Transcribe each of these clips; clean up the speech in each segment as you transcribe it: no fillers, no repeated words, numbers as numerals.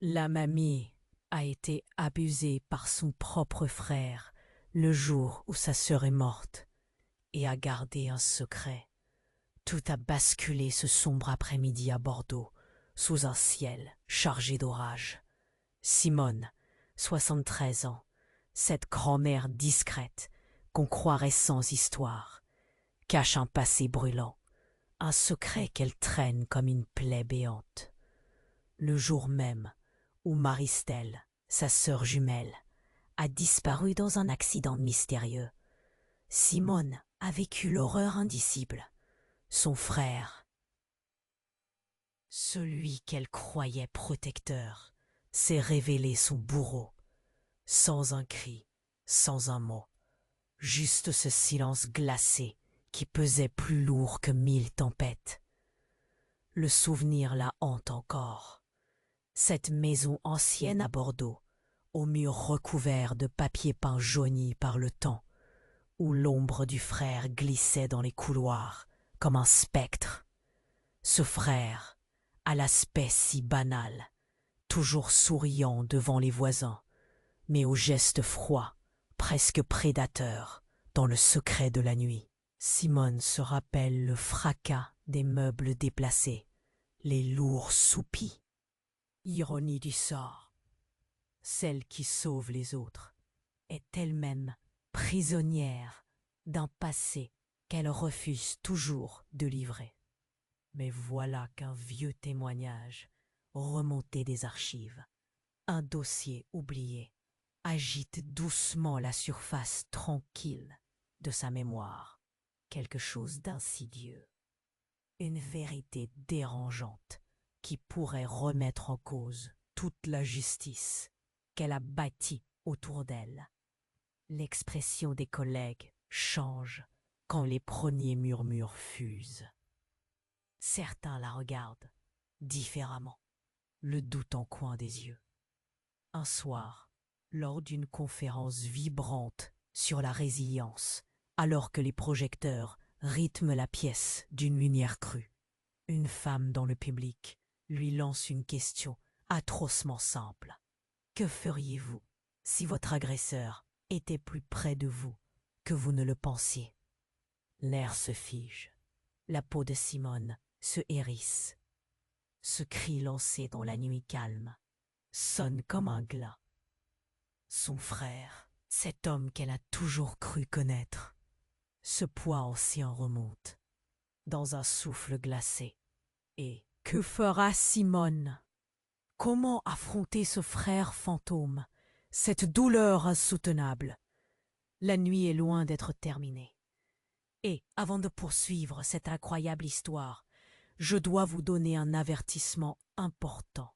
La mamie a été abusée par son propre frère le jour où sa sœur est morte et a gardé un secret. Tout a basculé ce sombre après-midi à Bordeaux, sous un ciel chargé d'orage. Simone, 73 ans, cette grand-mère discrète qu'on croirait sans histoire, cache un passé brûlant, un secret qu'elle traîne comme une plaie béante. Le jour même où Maristelle, sa sœur jumelle, a disparu dans un accident mystérieux, Simone a vécu l'horreur indicible. Son frère, celui qu'elle croyait protecteur, s'est révélé son bourreau, sans un cri, sans un mot, juste ce silence glacé qui pesait plus lourd que 1000 tempêtes. Le souvenir la hante encore. Cette maison ancienne à Bordeaux, aux murs recouverts de papier peint jauni par le temps, où l'ombre du frère glissait dans les couloirs comme un spectre. Ce frère, à l'aspect si banal, toujours souriant devant les voisins, mais au geste froid, presque prédateur, dans le secret de la nuit. Simone se rappelle le fracas des meubles déplacés, les lourds soupis. Ironie du sort. Celle qui sauve les autres est elle-même prisonnière d'un passé qu'elle refuse toujours de livrer. Mais voilà qu'un vieux témoignage, remonté des archives, un dossier oublié, agite doucement la surface tranquille de sa mémoire. Quelque chose d'insidieux, une vérité dérangeante qui pourrait remettre en cause toute la justice qu'elle a bâtie autour d'elle. L'expression des collègues change quand les premiers murmures fusent. Certains la regardent différemment, le doute en coin des yeux. Un soir, lors d'une conférence vibrante sur la résilience, alors que les projecteurs rythment la pièce d'une lumière crue, une femme dans le public lui lance une question atrocement simple. Que feriez-vous si votre agresseur était plus près de vous que vous ne le pensiez? L'air se fige. La peau de Simone se hérisse. Ce cri lancé dans la nuit calme sonne comme un glas. Son frère, cet homme qu'elle a toujours cru connaître, ce poids ancien remonte, dans un souffle glacé. Et que fera Simone? Comment affronter ce frère fantôme, cette douleur insoutenable? La nuit est loin d'être terminée. Et, avant de poursuivre cette incroyable histoire, je dois vous donner un avertissement important.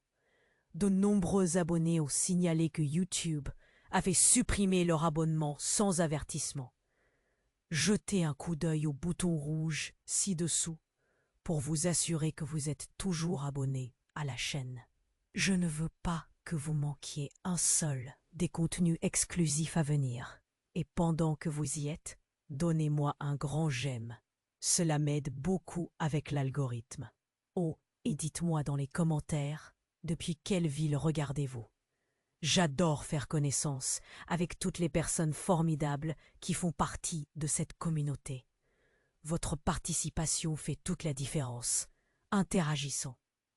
De nombreux abonnés ont signalé que YouTube avait supprimé leur abonnement sans avertissement. Jetez un coup d'œil au bouton rouge ci-dessous pour vous assurer que vous êtes toujours abonné à la chaîne. Je ne veux pas que vous manquiez un seul des contenus exclusifs à venir. Et pendant que vous y êtes, donnez-moi un grand j'aime. Cela m'aide beaucoup avec l'algorithme. Oh, et dites-moi dans les commentaires depuis quelle ville regardez-vous. J'adore faire connaissance avec toutes les personnes formidables qui font partie de cette communauté. Votre participation fait toute la différence. Interagissons.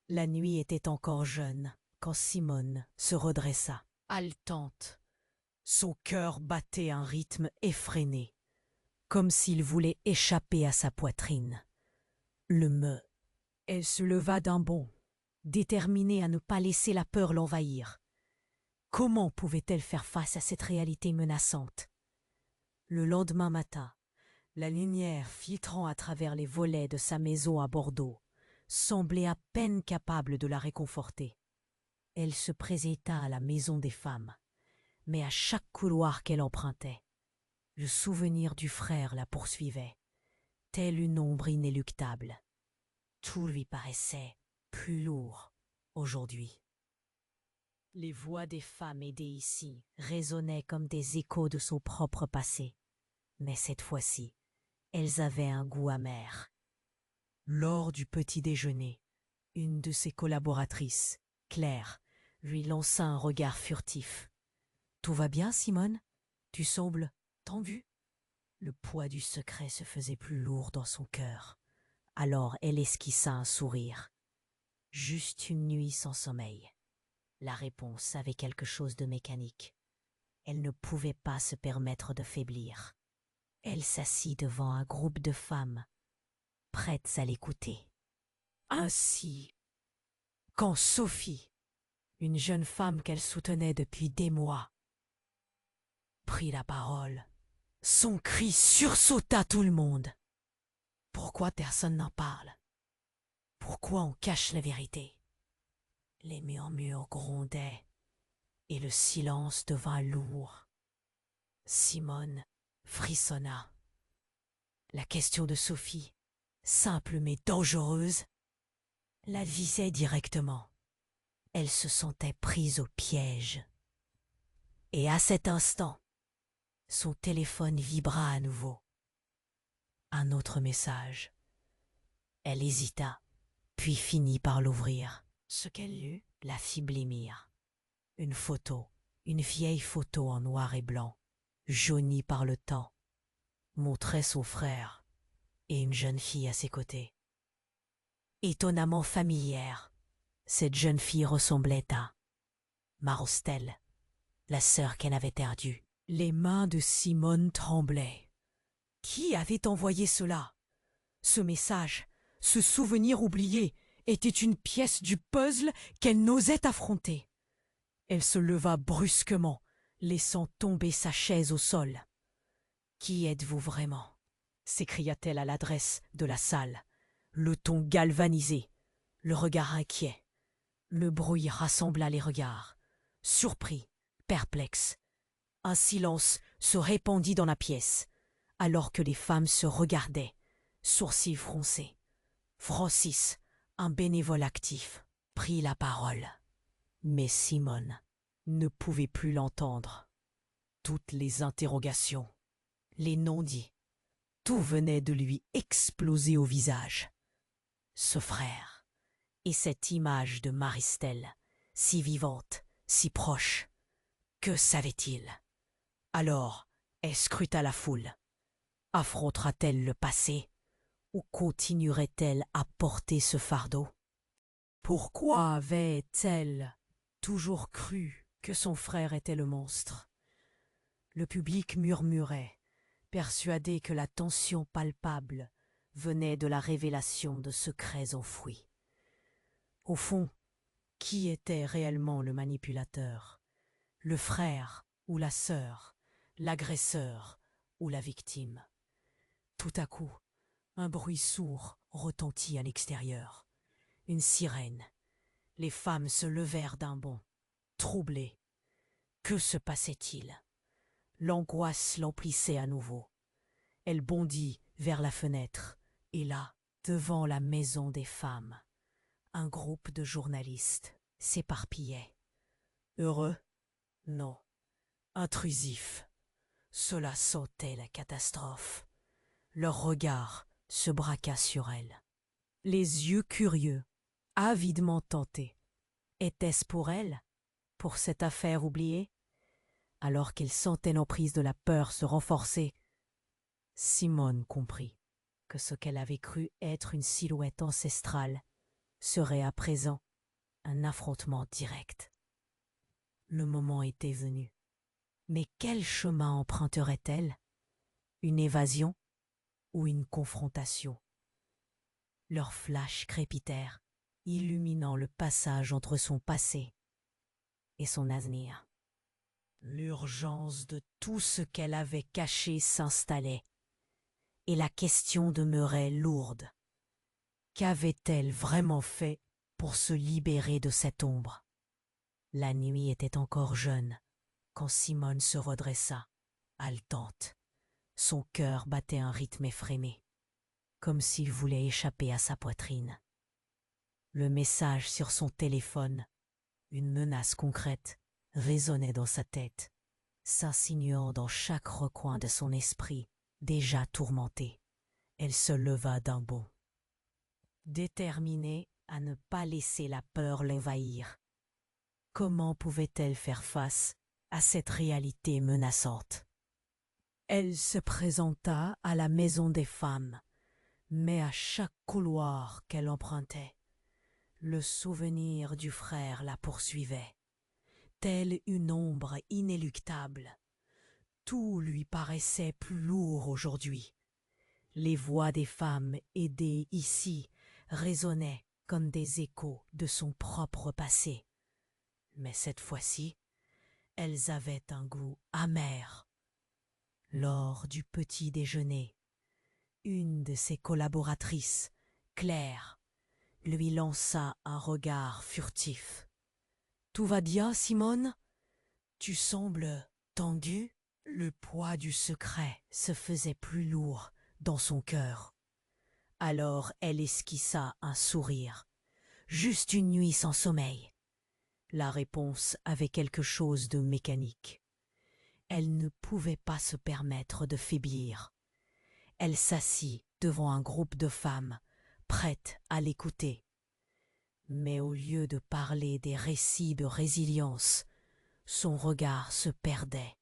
La nuit était encore jeune quand Simone se redressa, haletante. Son cœur battait un rythme effréné, comme s'il voulait échapper à sa poitrine. Elle se leva d'un bond, déterminée à ne pas laisser la peur l'envahir. Comment pouvait-elle faire face à cette réalité menaçante? Le lendemain matin, la lumière filtrant à travers les volets de sa maison à Bordeaux semblait à peine capable de la réconforter. Elle se présenta à la maison des femmes, mais à chaque couloir qu'elle empruntait, le souvenir du frère la poursuivait, telle une ombre inéluctable. Tout lui paraissait plus lourd aujourd'hui. Les voix des femmes aidées ici résonnaient comme des échos de son propre passé, mais cette fois-ci, elles avaient un goût amer. Lors du petit déjeuner, une de ses collaboratrices, Claire, lui lança un regard furtif. « Tout va bien, Simone? Tu sembles tendue ?» Le poids du secret se faisait plus lourd dans son cœur. Alors elle esquissa un sourire. Juste une nuit sans sommeil. La réponse avait quelque chose de mécanique. Elle ne pouvait pas se permettre de faiblir. Elle s'assit devant un groupe de femmes, prêtes à l'écouter. Ainsi, quand Sophie, une jeune femme qu'elle soutenait depuis des mois, prit la parole, son cri sursauta tout le monde. Pourquoi personne n'en parle? Pourquoi on cache la vérité? Les murmures grondaient et le silence devint lourd. Simone frissonna. La question de Sophie, simple mais dangereuse, la visait directement. Elle se sentait prise au piège. Et à cet instant, son téléphone vibra à nouveau. Un autre message. Elle hésita, puis finit par l'ouvrir. Ce qu'elle lut la fit blêmir. Une photo, une vieille photo en noir et blanc, jaunie par le temps, montrait son frère et une jeune fille à ses côtés. Étonnamment familière, cette jeune fille ressemblait à Marostel, la sœur qu'elle avait perdue. Les mains de Simone tremblaient. Qui avait envoyé cela? Ce message, ce souvenir oublié, était une pièce du puzzle qu'elle n'osait affronter. Elle se leva brusquement, laissant tomber sa chaise au sol. « Qui êtes-vous vraiment » s'écria-t-elle à l'adresse de la salle, le ton galvanisé, le regard inquiet. Le bruit rassembla les regards. Surpris, perplexe, un silence se répandit dans la pièce, alors que les femmes se regardaient, sourcils froncés. Francis, un bénévole actif, prit la parole. Mais Simone ne pouvait plus l'entendre. Toutes les interrogations, les non-dits, tout venait de lui exploser au visage. Ce frère, et cette image de Maristelle, si vivante, si proche, que savait-il? Alors, elle scruta la foule. Affrontera-t-elle le passé ou continuerait-elle à porter ce fardeau? Pourquoi avait-elle toujours cru que son frère était le monstre? Le public murmurait, persuadé que la tension palpable venait de la révélation de secrets enfouis. Au fond, qui était réellement le manipulateur? Le frère ou la sœur, l'agresseur ou la victime? Tout à coup, un bruit sourd retentit à l'extérieur. Une sirène. Les femmes se levèrent d'un bond, troublées. Que se passait-il? L'angoisse l'emplissait à nouveau. Elle bondit vers la fenêtre, et là, devant la maison des femmes, un groupe de journalistes s'éparpillait. Heureux? Non. Intrusif. Cela sentait la catastrophe. Leur regard se braqua sur elle. Les yeux curieux, avidement tentés. Était-ce pour elle? Pour cette affaire oubliée? Alors qu'elle sentait l'emprise de la peur se renforcer, Simone comprit que ce qu'elle avait cru être une silhouette ancestrale serait à présent un affrontement direct. Le moment était venu. Mais quel chemin emprunterait-elle? Une évasion ou une confrontation? Leurs flashs crépitèrent, illuminant le passage entre son passé et son avenir. L'urgence de tout ce qu'elle avait caché s'installait, et la question demeurait lourde. Qu'avait-elle vraiment fait pour se libérer de cette ombre? La nuit était encore jeune quand Simone se redressa, haletante. Son cœur battait un rythme effréné, comme s'il voulait échapper à sa poitrine. Le message sur son téléphone, une menace concrète, résonnait dans sa tête, s'insinuant dans chaque recoin de son esprit, déjà tourmenté. Elle se leva d'un bond, déterminée à ne pas laisser la peur l'envahir. Comment pouvait-elle faire face à cette réalité menaçante? Elle se présenta à la maison des femmes, mais à chaque couloir qu'elle empruntait, le souvenir du frère la poursuivait, telle une ombre inéluctable. Tout lui paraissait plus lourd aujourd'hui. Les voix des femmes aidées ici résonnaient comme des échos de son propre passé. Mais cette fois-ci, elles avaient un goût amer. Lors du petit déjeuner, une de ses collaboratrices, Claire, lui lança un regard furtif. « Tout va bien, Simone? Tu sembles tendue ?» Le poids du secret se faisait plus lourd dans son cœur. Alors elle esquissa un sourire. « Juste une nuit sans sommeil. » La réponse avait quelque chose de mécanique. Elle ne pouvait pas se permettre de faiblir. Elle s'assit devant un groupe de femmes, prêtes à l'écouter. Mais au lieu de parler des récits de résilience, son regard se perdait,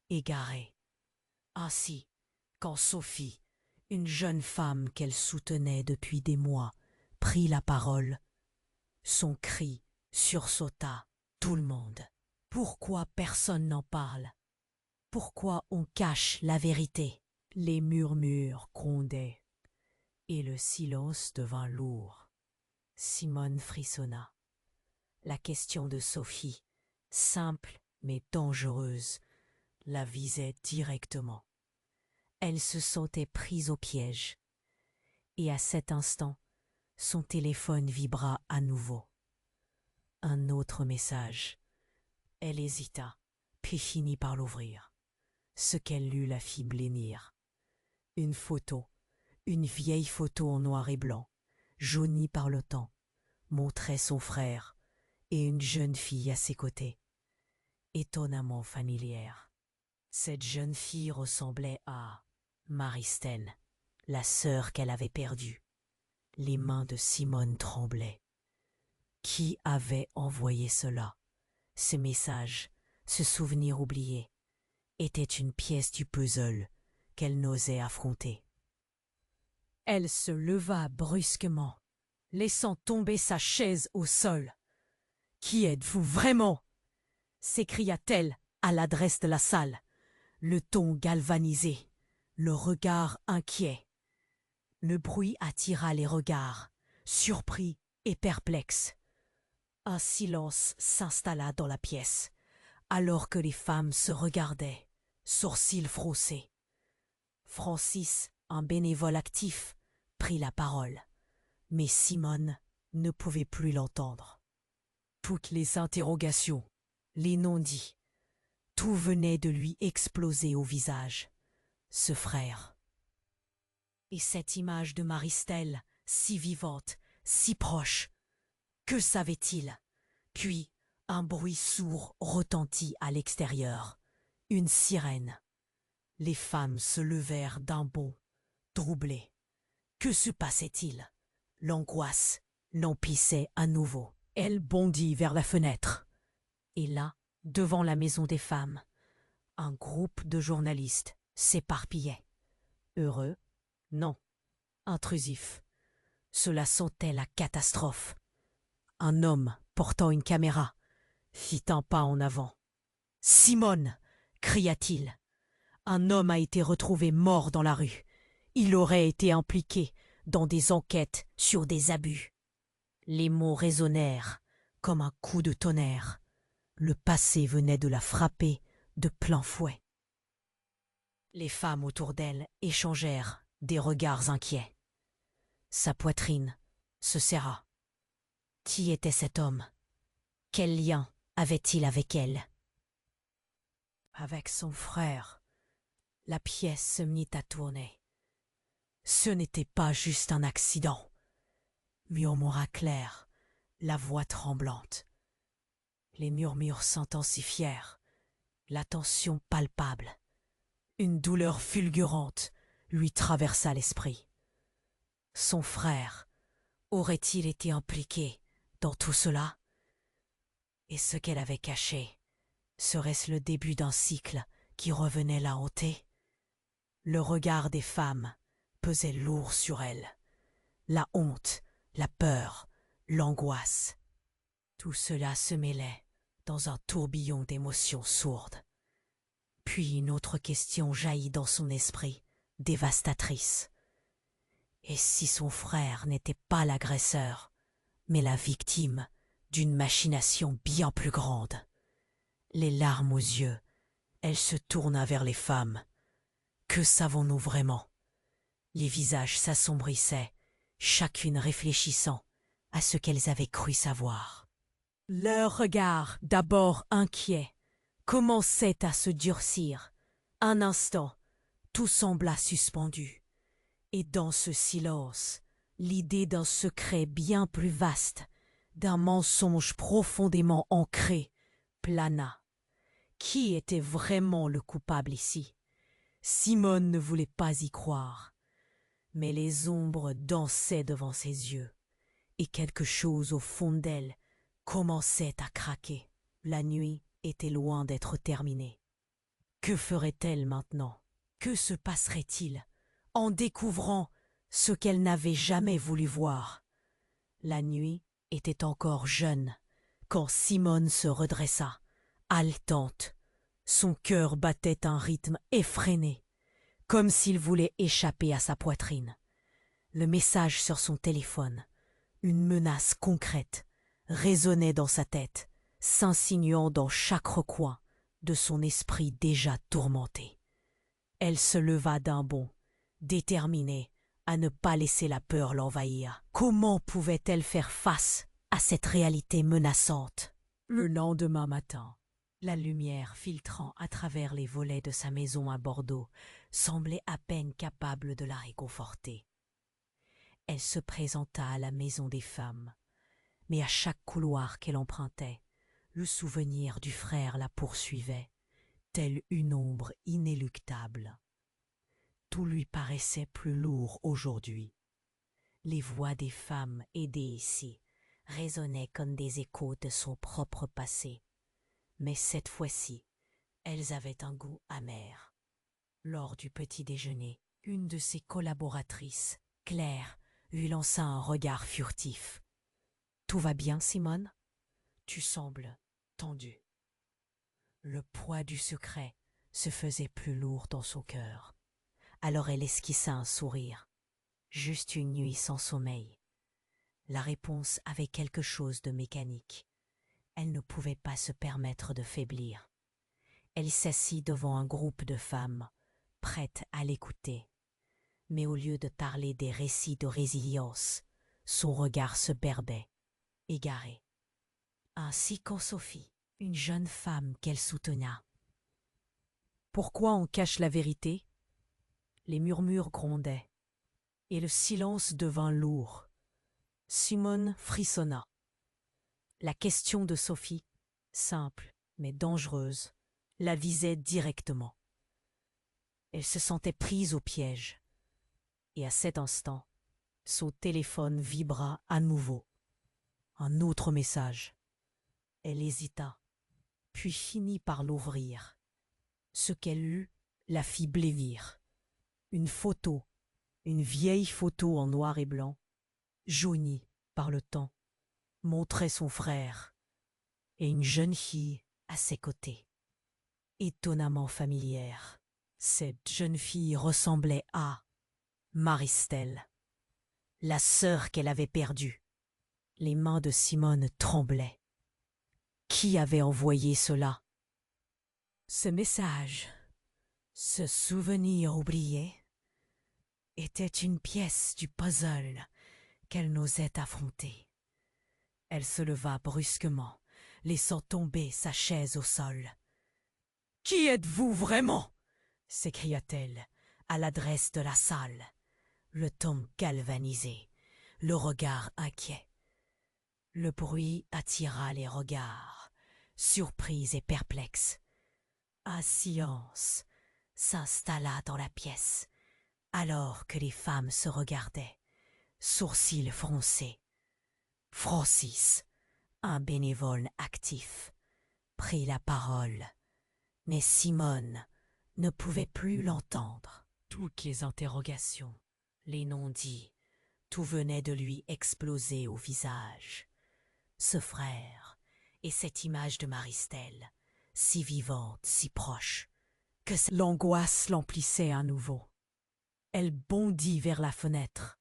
égaré. Ainsi, quand Sophie, une jeune femme qu'elle soutenait depuis des mois, prit la parole, son cri sursauta tout le monde. Pourquoi personne n'en parle? Pourquoi on cache la vérité? Les murmures grondaient, et le silence devint lourd. Simone frissonna. La question de Sophie, simple mais dangereuse, la visait directement. Elle se sentait prise au piège. Et à cet instant, son téléphone vibra à nouveau. Un autre message. Elle hésita, puis finit par l'ouvrir. Ce qu'elle lut la fit blêmir. Une photo, une vieille photo en noir et blanc, jaunie par le temps, montrait son frère et une jeune fille à ses côtés, étonnamment familière. Cette jeune fille ressemblait à Maristelle, la sœur qu'elle avait perdue. Les mains de Simone tremblaient. Qui avait envoyé cela? Ce message, ce souvenir oublié, était une pièce du puzzle qu'elle n'osait affronter. Elle se leva brusquement, laissant tomber sa chaise au sol. « Qui êtes-vous vraiment ?» s'écria-t-elle à l'adresse de la salle, le ton galvanisé, le regard inquiet. Le bruit attira les regards, surpris et perplexes. Un silence s'installa dans la pièce, alors que les femmes se regardaient, sourcils froncés. Francis, un bénévole actif, prit la parole, mais Simone ne pouvait plus l'entendre. Toutes les interrogations, les non-dits, tout venait de lui exploser au visage. Ce frère. Et cette image de Maristelle, si vivante, si proche. Que savait-il? Puis, un bruit sourd retentit à l'extérieur. Une sirène. Les femmes se levèrent d'un bond, troublées. Que se passait-il? L'angoisse l'emplissait à nouveau. Elle bondit vers la fenêtre. Et là, devant la maison des femmes, un groupe de journalistes s'éparpillait. Heureux? Non. Intrusif. Cela sentait la catastrophe. Un homme portant une caméra fit un pas en avant. « Simone !» cria-t-il. « Un homme a été retrouvé mort dans la rue. Il aurait été impliqué dans des enquêtes sur des abus. » Les mots résonnèrent comme un coup de tonnerre. Le passé venait de la frapper de plein fouet. Les femmes autour d'elle échangèrent des regards inquiets. Sa poitrine se serra. Qui était cet homme? Quel lien avait-il avec elle? Avec son frère, la pièce se mit à tourner. Ce n'était pas juste un accident, murmura Claire, la voix tremblante. Les murmures s'intensifièrent, la tension palpable. Une douleur fulgurante lui traversa l'esprit. Son frère aurait-il été impliqué dans tout cela? Et ce qu'elle avait caché, serait-ce le début d'un cycle qui revenait la hanter? Le regard des femmes pesait lourd sur elle. La honte, la peur, l'angoisse. Tout cela se mêlait dans un tourbillon d'émotions sourdes. Puis une autre question jaillit dans son esprit, dévastatrice. Et si son frère n'était pas l'agresseur, mais la victime d'une machination bien plus grande? Les larmes aux yeux, elle se tourna vers les femmes. Que savons-nous vraiment? Les visages s'assombrissaient, chacune réfléchissant à ce qu'elles avaient cru savoir. Leur regard, d'abord inquiet, commençait à se durcir. Un instant, tout sembla suspendu. Et dans ce silence, l'idée d'un secret bien plus vaste, d'un mensonge profondément ancré, plana. Qui était vraiment le coupable ici? Simone ne voulait pas y croire. Mais les ombres dansaient devant ses yeux, et quelque chose au fond d'elle commençait à craquer. La nuit était loin d'être terminée. Que ferait-elle maintenant? Que se passerait-il en découvrant ce qu'elle n'avait jamais voulu voir? La nuit était encore jeune quand Simone se redressa, haletante. Son cœur battait un rythme effréné, comme s'il voulait échapper à sa poitrine. Le message sur son téléphone, une menace concrète, résonnait dans sa tête, s'insinuant dans chaque recoin de son esprit déjà tourmenté. Elle se leva d'un bond, déterminée à ne pas laisser la peur l'envahir. Comment pouvait-elle faire face à cette réalité menaçante? Le lendemain matin, la lumière filtrant à travers les volets de sa maison à Bordeaux semblait à peine capable de la réconforter. Elle se présenta à la maison des femmes, mais à chaque couloir qu'elle empruntait, le souvenir du frère la poursuivait, telle une ombre inéluctable. Tout lui paraissait plus lourd aujourd'hui. Les voix des femmes aidées ici résonnaient comme des échos de son propre passé. Mais cette fois-ci, elles avaient un goût amer. Lors du petit déjeuner, une de ses collaboratrices, Claire, lui lança un regard furtif. « Tout va bien, Simone? Tu sembles tendue. » Le poids du secret se faisait plus lourd dans son cœur. Alors elle esquissa un sourire. Juste une nuit sans sommeil. La réponse avait quelque chose de mécanique. Elle ne pouvait pas se permettre de faiblir. Elle s'assit devant un groupe de femmes, prêtes à l'écouter. Mais au lieu de parler des récits de résilience, son regard se berbait, égaré. Ainsi qu'en Sophie, une jeune femme qu'elle soutena. Pourquoi on cache la vérité? Les murmures grondaient, et le silence devint lourd. Simone frissonna. La question de Sophie, simple mais dangereuse, la visait directement. Elle se sentait prise au piège. Et à cet instant, son téléphone vibra à nouveau. Un autre message. Elle hésita, puis finit par l'ouvrir. Ce qu'elle lut la fit blêmir. Une photo, une vieille photo en noir et blanc, jaunie par le temps, montrait son frère et une jeune fille à ses côtés. Étonnamment familière, cette jeune fille ressemblait à Maristelle, la sœur qu'elle avait perdue. Les mains de Simone tremblaient. Qui avait envoyé cela? Ce message, ce souvenir oublié, était une pièce du puzzle qu'elle n'osait affronter. Elle se leva brusquement, laissant tomber sa chaise au sol. « Qui êtes-vous vraiment ?» s'écria-t-elle à l'adresse de la salle, le ton galvanisé, le regard inquiet. Le bruit attira les regards, surpris et perplexes. Un silence s'installa dans la pièce, alors que les femmes se regardaient, sourcils froncés. Francis, Un bénévole actif prit la parole, mais Simone ne pouvait plus l'entendre. Toutes les interrogations, les non-dits, tout venait de lui exploser au visage. Ce frère et cette image de Maristelle, si vivante, si proche, que l'angoisse l'emplissait à nouveau. Elle bondit vers la fenêtre.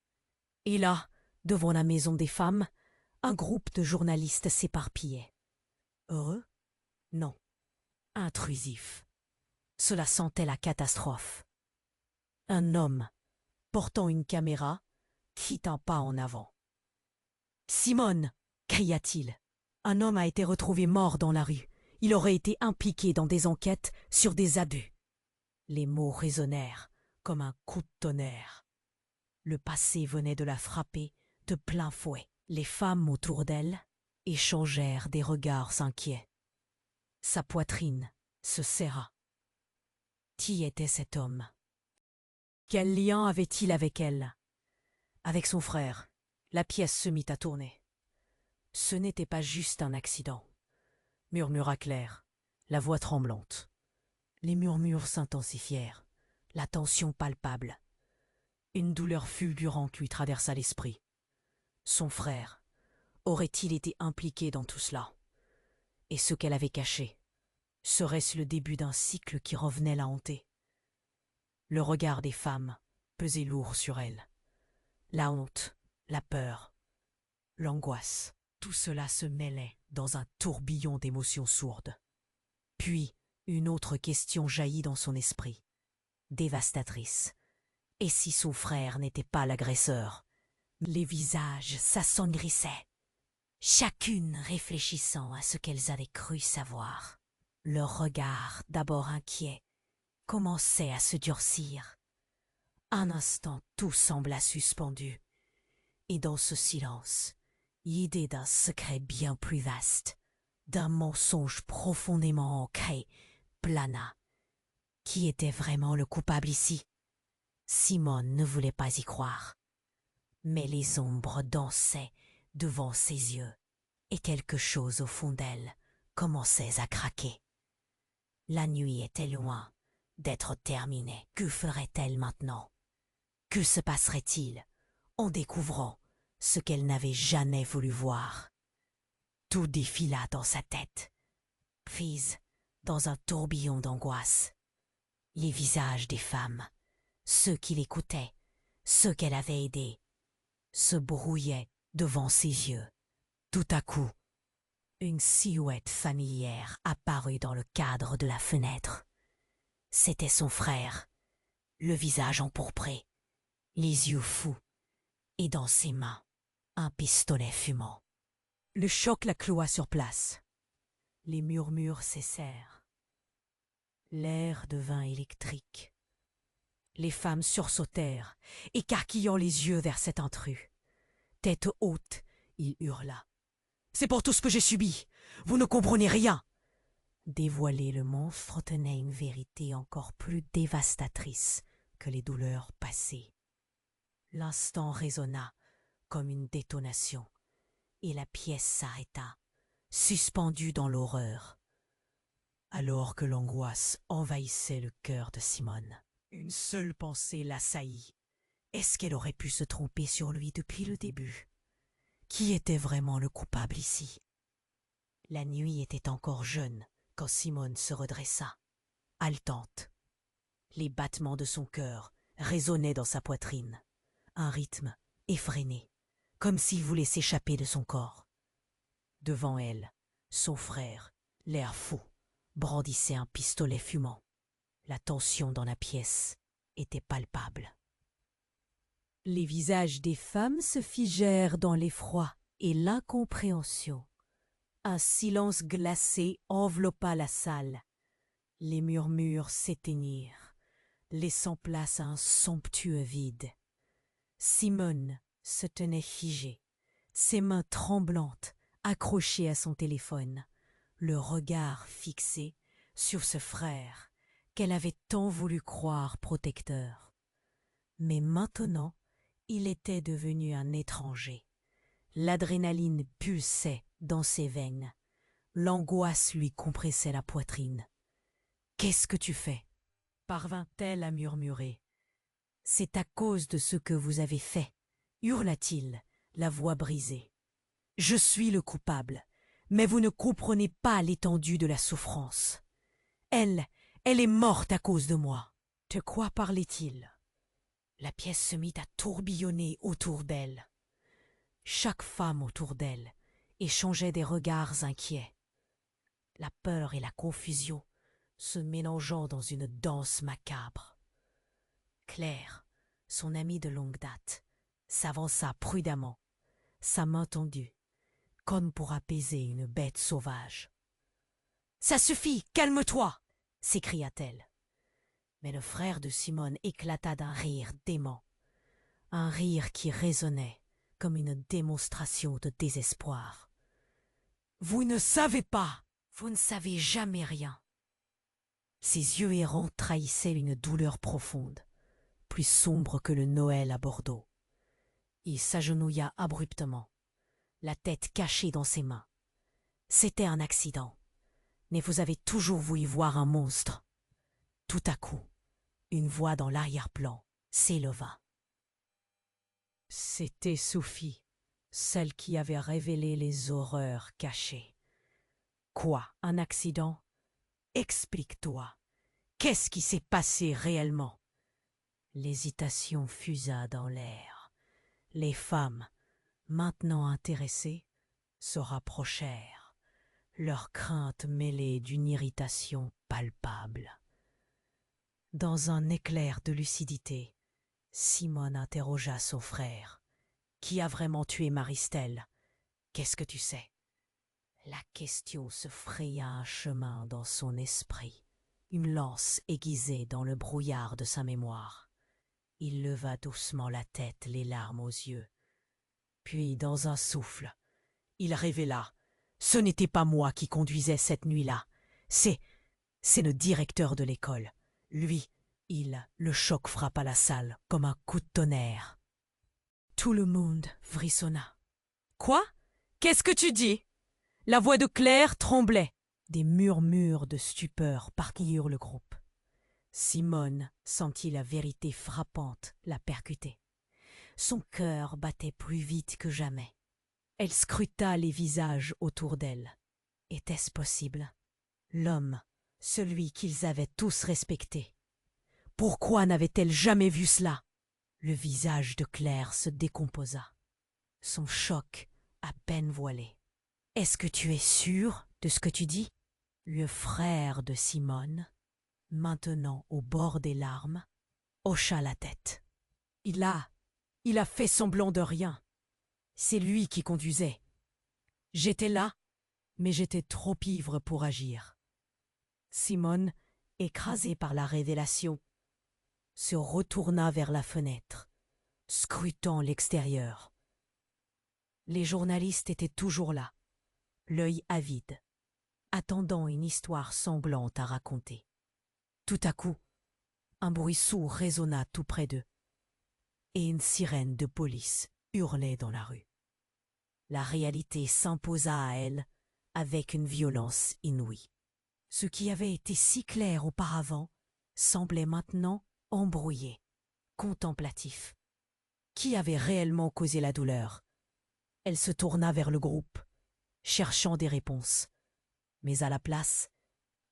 Et là, devant la maison des femmes, un groupe de journalistes s'éparpillait. Heureux? Non. Intrusif. Cela sentait la catastrophe. Un homme, portant une caméra, fit un pas en avant. « Simone !» cria-t-il. Un homme a été retrouvé mort dans la rue. Il aurait été impliqué dans des enquêtes sur des abus. Les mots résonnèrent comme un coup de tonnerre. Le passé venait de la frapper de plein fouet. Les femmes autour d'elle échangèrent des regards inquiets. Sa poitrine se serra. Qui était cet homme? Quel lien avait-il avec elle? Avec son frère, la pièce se mit à tourner. Ce n'était pas juste un accident, murmura Claire, la voix tremblante. Les murmures s'intensifièrent, la tension palpable. Une douleur fulgurante lui traversa l'esprit. Son frère, aurait-il été impliqué dans tout cela? Et ce qu'elle avait caché, serait-ce le début d'un cycle qui revenait la hanter? Le regard des femmes pesait lourd sur elle. La honte, la peur, l'angoisse, tout cela se mêlait dans un tourbillon d'émotions sourdes. Puis, une autre question jaillit dans son esprit, dévastatrice. Et si son frère n'était pas l'agresseur? Les visages s'assombrissaient, chacune réfléchissant à ce qu'elles avaient cru savoir. Leur regard, d'abord inquiet, commençait à se durcir. Un instant, tout sembla suspendu. Et dans ce silence, l'idée d'un secret bien plus vaste, d'un mensonge profondément ancré, plana. Qui était vraiment le coupable ici? Simone ne voulait pas y croire. Mais les ombres dansaient devant ses yeux, et quelque chose au fond d'elle commençait à craquer. La nuit était loin d'être terminée. Que ferait-elle maintenant? Que se passerait-il en découvrant ce qu'elle n'avait jamais voulu voir? Tout défila dans sa tête, prise dans un tourbillon d'angoisse. Les visages des femmes, ceux qui l'écoutaient, ceux qu'elle avait aidés, se brouillaient devant ses yeux. Tout à coup, une silhouette familière apparut dans le cadre de la fenêtre. C'était son frère, le visage empourpré, les yeux fous, et dans ses mains, un pistolet fumant. Le choc la cloua sur place. Les murmures cessèrent. L'air devint électrique. Les femmes sursautèrent, écarquillant les yeux vers cet intrus. Tête haute, il hurla. « C'est pour tout ce que j'ai subi! Vous ne comprenez rien !» Dévoiler le monstre tenait une vérité encore plus dévastatrice que les douleurs passées. L'instant résonna comme une détonation, et la pièce s'arrêta, suspendue dans l'horreur, alors que l'angoisse envahissait le cœur de Simone. Une seule pensée l'assaillit. Est-ce qu'elle aurait pu se tromper sur lui depuis le début? Qui était vraiment le coupable ici? La nuit était encore jeune quand Simone se redressa, haletante. Les battements de son cœur résonnaient dans sa poitrine, un rythme effréné, comme s'il voulait s'échapper de son corps. Devant elle, son frère, l'air fou, brandissait un pistolet fumant. La tension dans la pièce était palpable. Les visages des femmes se figèrent dans l'effroi et l'incompréhension. Un silence glacé enveloppa la salle. Les murmures s'éteignirent, laissant place à un somptueux vide. Simone se tenait figée, ses mains tremblantes, accrochées à son téléphone, le regard fixé sur ce frère qu'elle avait tant voulu croire protecteur. Mais maintenant, il était devenu un étranger, L'adrénaline pulsait dans ses veines. L'angoisse lui compressait la poitrine. « Qu'est-ce que tu fais » parvint-elle à murmurer. « C'est à cause de ce que vous avez fait » hurla-t-il, la voix brisée. « Je suis le coupable, mais vous ne comprenez pas l'étendue de la souffrance. Elle est morte à cause de moi. » De quoi parlait-il? La pièce se mit à tourbillonner autour d'elle. Chaque femme autour d'elle échangeait des regards inquiets. La peur et la confusion se mélangeant dans une danse macabre. Claire, son amie de longue date, s'avança prudemment, sa main tendue, comme pour apaiser une bête sauvage. « Ça suffit, calme-toi » s'écria-t-elle. Mais le frère de Simone éclata d'un rire dément, un rire qui résonnait comme une démonstration de désespoir. « Vous ne savez pas, vous ne savez jamais rien. » Ses yeux errants trahissaient une douleur profonde, plus sombre que le Noël à Bordeaux. Il s'agenouilla abruptement, la tête cachée dans ses mains. C'était un accident, mais vous avez toujours voulu voir un monstre. Tout à coup, une voix dans l'arrière-plan s'éleva. C'était Sophie, celle qui avait révélé les horreurs cachées. Quoi, un accident? Explique-toi. Qu'est-ce qui s'est passé réellement? L'hésitation fusa dans l'air. Les femmes, maintenant intéressées, se rapprochèrent, leur crainte mêlée d'une irritation palpable. Dans un éclair de lucidité, Simone interrogea son frère. « Qui a vraiment tué Maristelle? Qu'est-ce que tu sais ?» La question se fraya un chemin dans son esprit, une lance aiguisée dans le brouillard de sa mémoire. Il leva doucement la tête, les larmes aux yeux. Puis, dans un souffle, il révéla « Ce n'était pas moi qui conduisais cette nuit-là. C'est le directeur de l'école. Lui, le choc frappa la salle comme un coup de tonnerre. » Tout le monde frissonna. « Quoi? Qu'est-ce que tu dis ?» La voix de Claire tremblait. Des murmures de stupeur parcoururent le groupe. Simone sentit la vérité frappante la percuter. Son cœur battait plus vite que jamais. Elle scruta les visages autour d'elle. Était-ce possible? L'homme, celui qu'ils avaient tous respecté. Pourquoi n'avait-elle jamais vu cela? Le visage de Claire se décomposa. Son choc à peine voilé. « Est-ce que tu es sûr de ce que tu dis ?» Le frère de Simone, maintenant au bord des larmes, hocha la tête. Il a fait semblant de rien. C'est lui qui conduisait. J'étais là, mais j'étais trop ivre pour agir. Simone, écrasée par la révélation, se retourna vers la fenêtre, scrutant l'extérieur. Les journalistes étaient toujours là, l'œil avide, attendant une histoire sanglante à raconter. Tout à coup, un bruit sourd résonna tout près d'eux, et une sirène de police hurlait dans la rue. La réalité s'imposa à elle avec une violence inouïe. Ce qui avait été si clair auparavant semblait maintenant embrouillé, contemplatif. Qui avait réellement causé la douleur? Elle se tourna vers le groupe, cherchant des réponses. Mais à la place,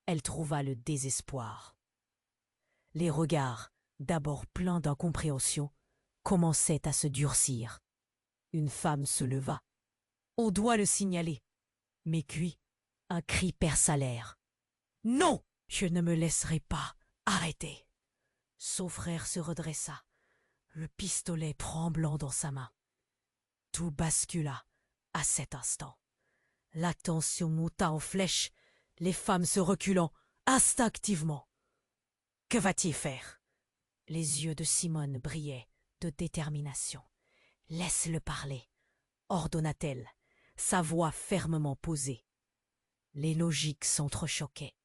elle trouva le désespoir. Les regards, d'abord pleins d'incompréhension, commençaient à se durcir. Une femme se leva. On doit le signaler. Mais puis, un cri perça l'air. « Non, je ne me laisserai pas arrêter !» Son frère se redressa, le pistolet tremblant dans sa main. Tout bascula à cet instant. L'attention monta en flèche, les femmes se reculant instinctivement. Que va-t-il faire? Les yeux de Simone brillaient de détermination. « Laisse-le parler » ordonna-t-elle, sa voix fermement posée. Les logiques s'entrechoquaient.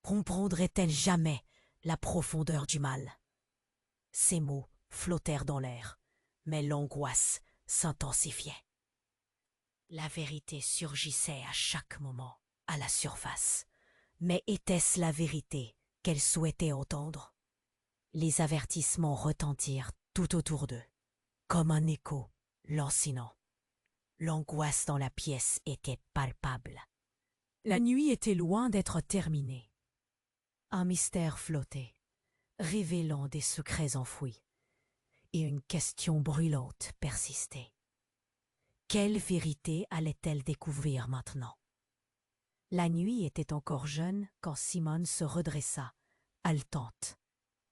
Comprendrait-elle jamais la profondeur du mal? Ces mots flottèrent dans l'air, mais l'angoisse s'intensifiait. La vérité surgissait à chaque moment à la surface. Mais était-ce la vérité qu'elle souhaitait entendre? Les avertissements retentirent tout autour d'eux, comme un écho lancinant. L'angoisse dans la pièce était palpable. La nuit était loin d'être terminée. Un mystère flottait, révélant des secrets enfouis, et une question brûlante persistait. Quelle vérité allait-elle découvrir maintenant? La nuit était encore jeune quand Simone se redressa, haletante.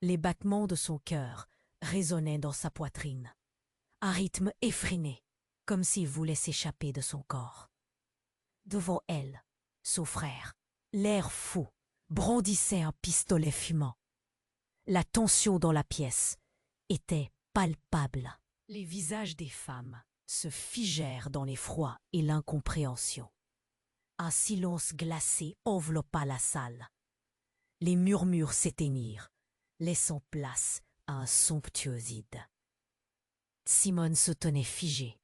Les battements de son cœur résonnaient dans sa poitrine, un rythme effréné, comme s'il voulait s'échapper de son corps. Devant elle, son frère, l'air fou, brandissait un pistolet fumant. La tension dans la pièce était palpable. Les visages des femmes se figèrent dans l'effroi et l'incompréhension. Un silence glacé enveloppa la salle. Les murmures s'éteignirent, laissant place à un somptueux vide. Simone se tenait figée,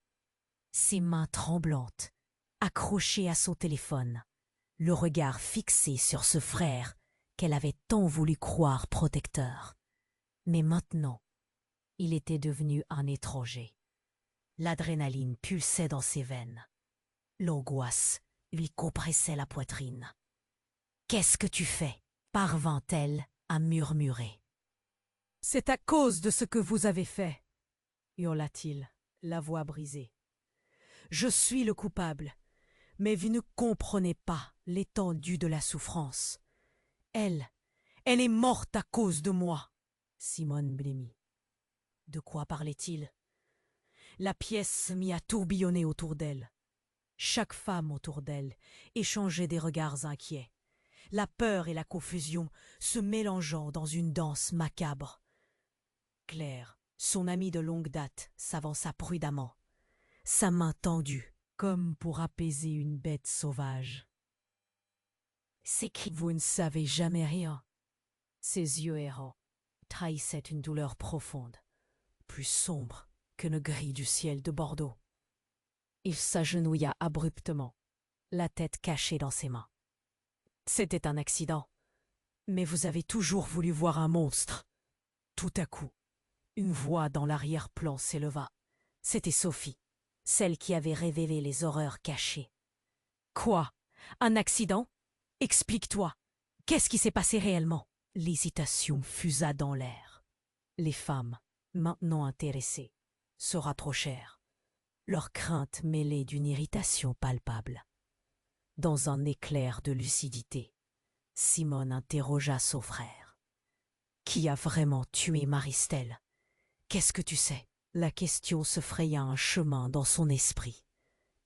ses mains tremblantes, accrochée à son téléphone, le regard fixé sur ce frère qu'elle avait tant voulu croire protecteur. Mais maintenant, il était devenu un étranger. L'adrénaline pulsait dans ses veines. L'angoisse lui compressait la poitrine. « Qu'est-ce que tu fais ?» parvint-elle à murmurer. « C'est à cause de ce que vous avez fait !» hurla-t-il, la voix brisée. « Je suis le coupable, mais vous ne comprenez pas l'étendue de la souffrance. Elle est morte à cause de moi !» Simone blêmit. De quoi parlait-il? La pièce se mit à tourbillonner autour d'elle. Chaque femme autour d'elle échangeait des regards inquiets, la peur et la confusion se mélangeant dans une danse macabre. Claire, son amie de longue date, s'avança prudemment, sa main tendue, comme pour apaiser une bête sauvage. « C'est qui? Vous ne savez jamais rien. » Ses yeux errants trahissaient une douleur profonde, plus sombre que le gris du ciel de Bordeaux. Il s'agenouilla abruptement, la tête cachée dans ses mains. « C'était un accident, mais vous avez toujours voulu voir un monstre. » Tout à coup, une voix dans l'arrière-plan s'éleva. C'était Sophie, celle qui avait révélé les horreurs cachées. « Quoi? Un accident? Explique-toi. Qu'est-ce qui s'est passé réellement ?» L'hésitation fusa dans l'air. Les femmes, maintenant intéressées, se rapprochèrent, leur crainte mêlée d'une irritation palpable. Dans un éclair de lucidité, Simone interrogea son frère. « Qui a vraiment tué Maristelle? Qu'est-ce que tu sais ?» La question se fraya un chemin dans son esprit,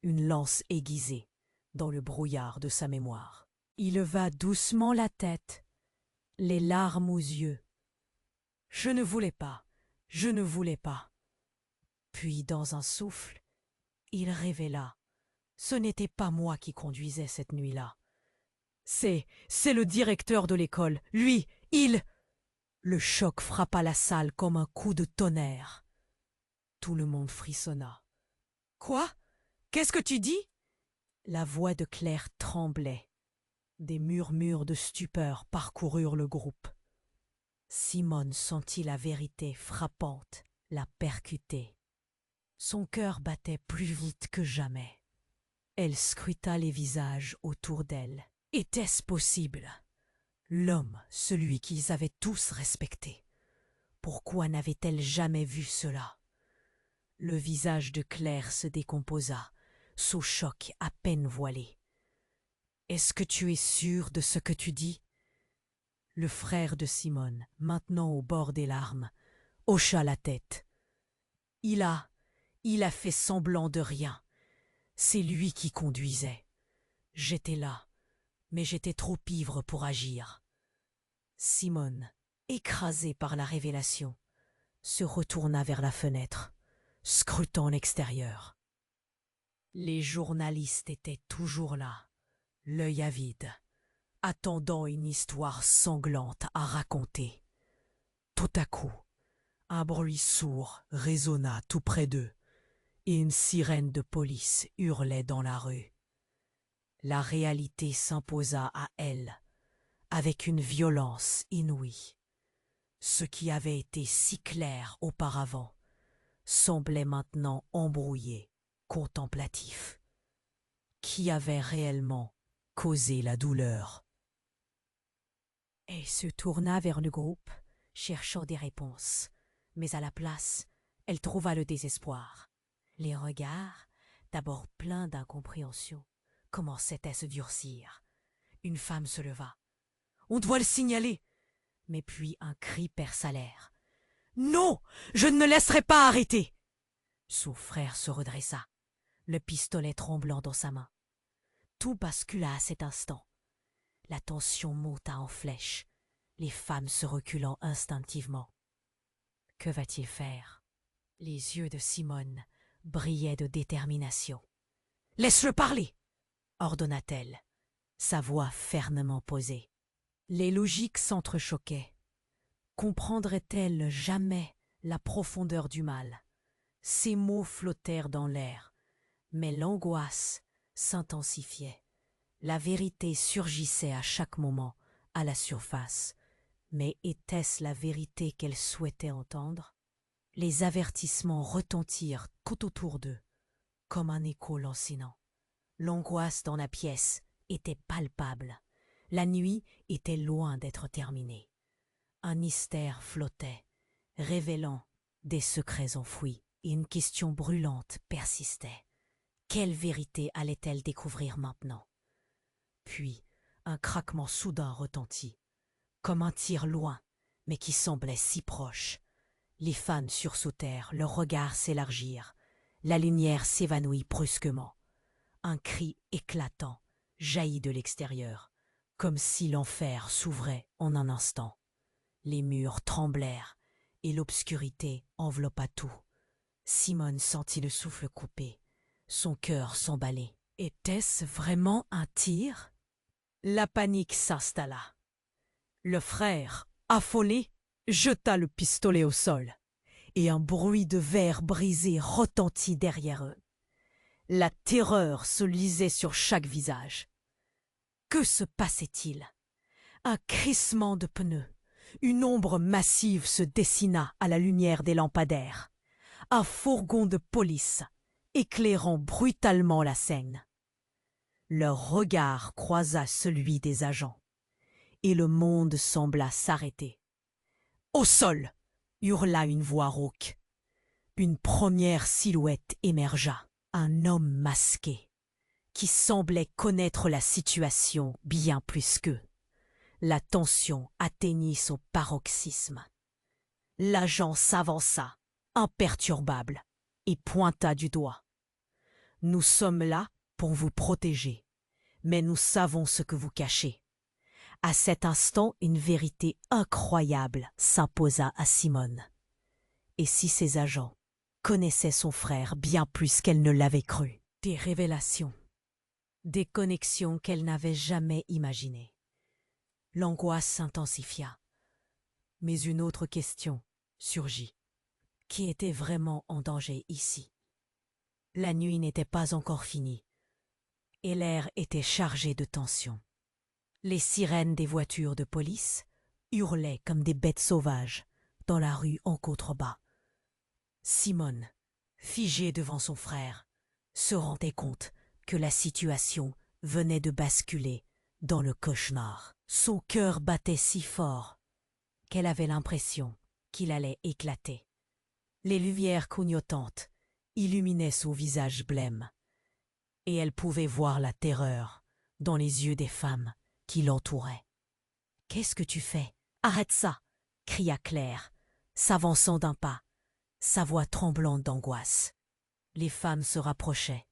une lance aiguisée dans le brouillard de sa mémoire. Il leva doucement la tête, les larmes aux yeux. « Je ne voulais pas, je ne voulais pas. » Puis, dans un souffle, il révéla. « Ce n'était pas moi qui conduisais cette nuit-là. C'est le directeur de l'école. Lui, il... » Le choc frappa la salle comme un coup de tonnerre. Tout le monde frissonna. « Quoi? Qu'est-ce que tu dis ?» La voix de Claire tremblait. Des murmures de stupeur parcoururent le groupe. Simone sentit la vérité frappante la percuter. Son cœur battait plus vite que jamais. Elle scruta les visages autour d'elle. Était-ce possible? L'homme, celui qu'ils avaient tous respecté. Pourquoi n'avait-elle jamais vu cela? Le visage de Claire se décomposa, sous choc à peine voilé. « Est-ce que tu es sûr de ce que tu dis ?» Le frère de Simone, maintenant au bord des larmes, hocha la tête. « Il a fait semblant de rien. C'est lui qui conduisait. J'étais là, mais j'étais trop ivre pour agir. » Simone, écrasée par la révélation, se retourna vers la fenêtre, scrutant l'extérieur. Les journalistes étaient toujours là, l'œil avide, attendant une histoire sanglante à raconter. Tout à coup, un bruit sourd résonna tout près d'eux, et une sirène de police hurlait dans la rue. La réalité s'imposa à elle, avec une violence inouïe. Ce qui avait été si clair auparavant semblait maintenant embrouillé, contemplatif. Qui avait réellement causé la douleur? Elle se tourna vers le groupe, cherchant des réponses, mais à la place, elle trouva le désespoir. Les regards, d'abord pleins d'incompréhension, commençaient à se durcir. Une femme se leva. « On doit le signaler !» Mais puis un cri perça l'air. « Non, je ne me laisserai pas arrêter !» Son frère se redressa, le pistolet tremblant dans sa main. Tout bascula à cet instant. La tension monta en flèche, les femmes se reculant instinctivement. Que va-t-il faire? Les yeux de Simone brillaient de détermination. « Laisse-le parler !» ordonna-t-elle, sa voix fermement posée. Les logiques s'entrechoquaient. Comprendrait-elle jamais la profondeur du mal? Ces mots flottèrent dans l'air, mais l'angoisse s'intensifiait. La vérité surgissait à chaque moment à la surface. Mais était-ce la vérité qu'elle souhaitait entendre? Les avertissements retentirent tout autour d'eux, comme un écho lancinant. L'angoisse dans la pièce était palpable. La nuit était loin d'être terminée. Un mystère flottait, révélant des secrets enfouis, et une question brûlante persistait. Quelle vérité allait-elle découvrir maintenant? Puis, un craquement soudain retentit, comme un tir loin, mais qui semblait si proche. Les femmes sursautèrent, leurs regards s'élargirent, la lumière s'évanouit brusquement. Un cri éclatant jaillit de l'extérieur, comme si l'enfer s'ouvrait en un instant. Les murs tremblèrent, et l'obscurité enveloppa tout. Simone sentit le souffle coupé, son cœur s'emballer. Était-ce vraiment un tir? La panique s'installa. Le frère, affolé, jeta le pistolet au sol, et un bruit de verre brisé retentit derrière eux. La terreur se lisait sur chaque visage. Que se passait-il? Un crissement de pneus. Une ombre massive se dessina à la lumière des lampadaires. Un fourgon de police, éclairant brutalement la scène. Leur regard croisa celui des agents, et le monde sembla s'arrêter. « Au sol !» hurla une voix rauque. Une première silhouette émergea, un homme masqué, qui semblait connaître la situation bien plus qu'eux. La tension atteignit son paroxysme. L'agent s'avança, imperturbable, et pointa du doigt. « Nous sommes là pour vous protéger, mais nous savons ce que vous cachez. » À cet instant, une vérité incroyable s'imposa à Simone. Et si ces agents connaissaient son frère bien plus qu'elle ne l'avait cru? Des révélations, des connexions qu'elle n'avait jamais imaginées. L'angoisse s'intensifia. Mais une autre question surgit. Qui était vraiment en danger ici? La nuit n'était pas encore finie, et l'air était chargé de tension. Les sirènes des voitures de police hurlaient comme des bêtes sauvages dans la rue en contrebas. Simone, figée devant son frère, se rendait compte que la situation venait de basculer dans le cauchemar. Son cœur battait si fort qu'elle avait l'impression qu'il allait éclater. Les lumières clignotantes illuminaient son visage blême, et elle pouvait voir la terreur dans les yeux des femmes qui l'entouraient. « Qu'est-ce que tu fais? Arrête ça !» cria Claire, s'avançant d'un pas, sa voix tremblante d'angoisse. Les femmes se rapprochaient,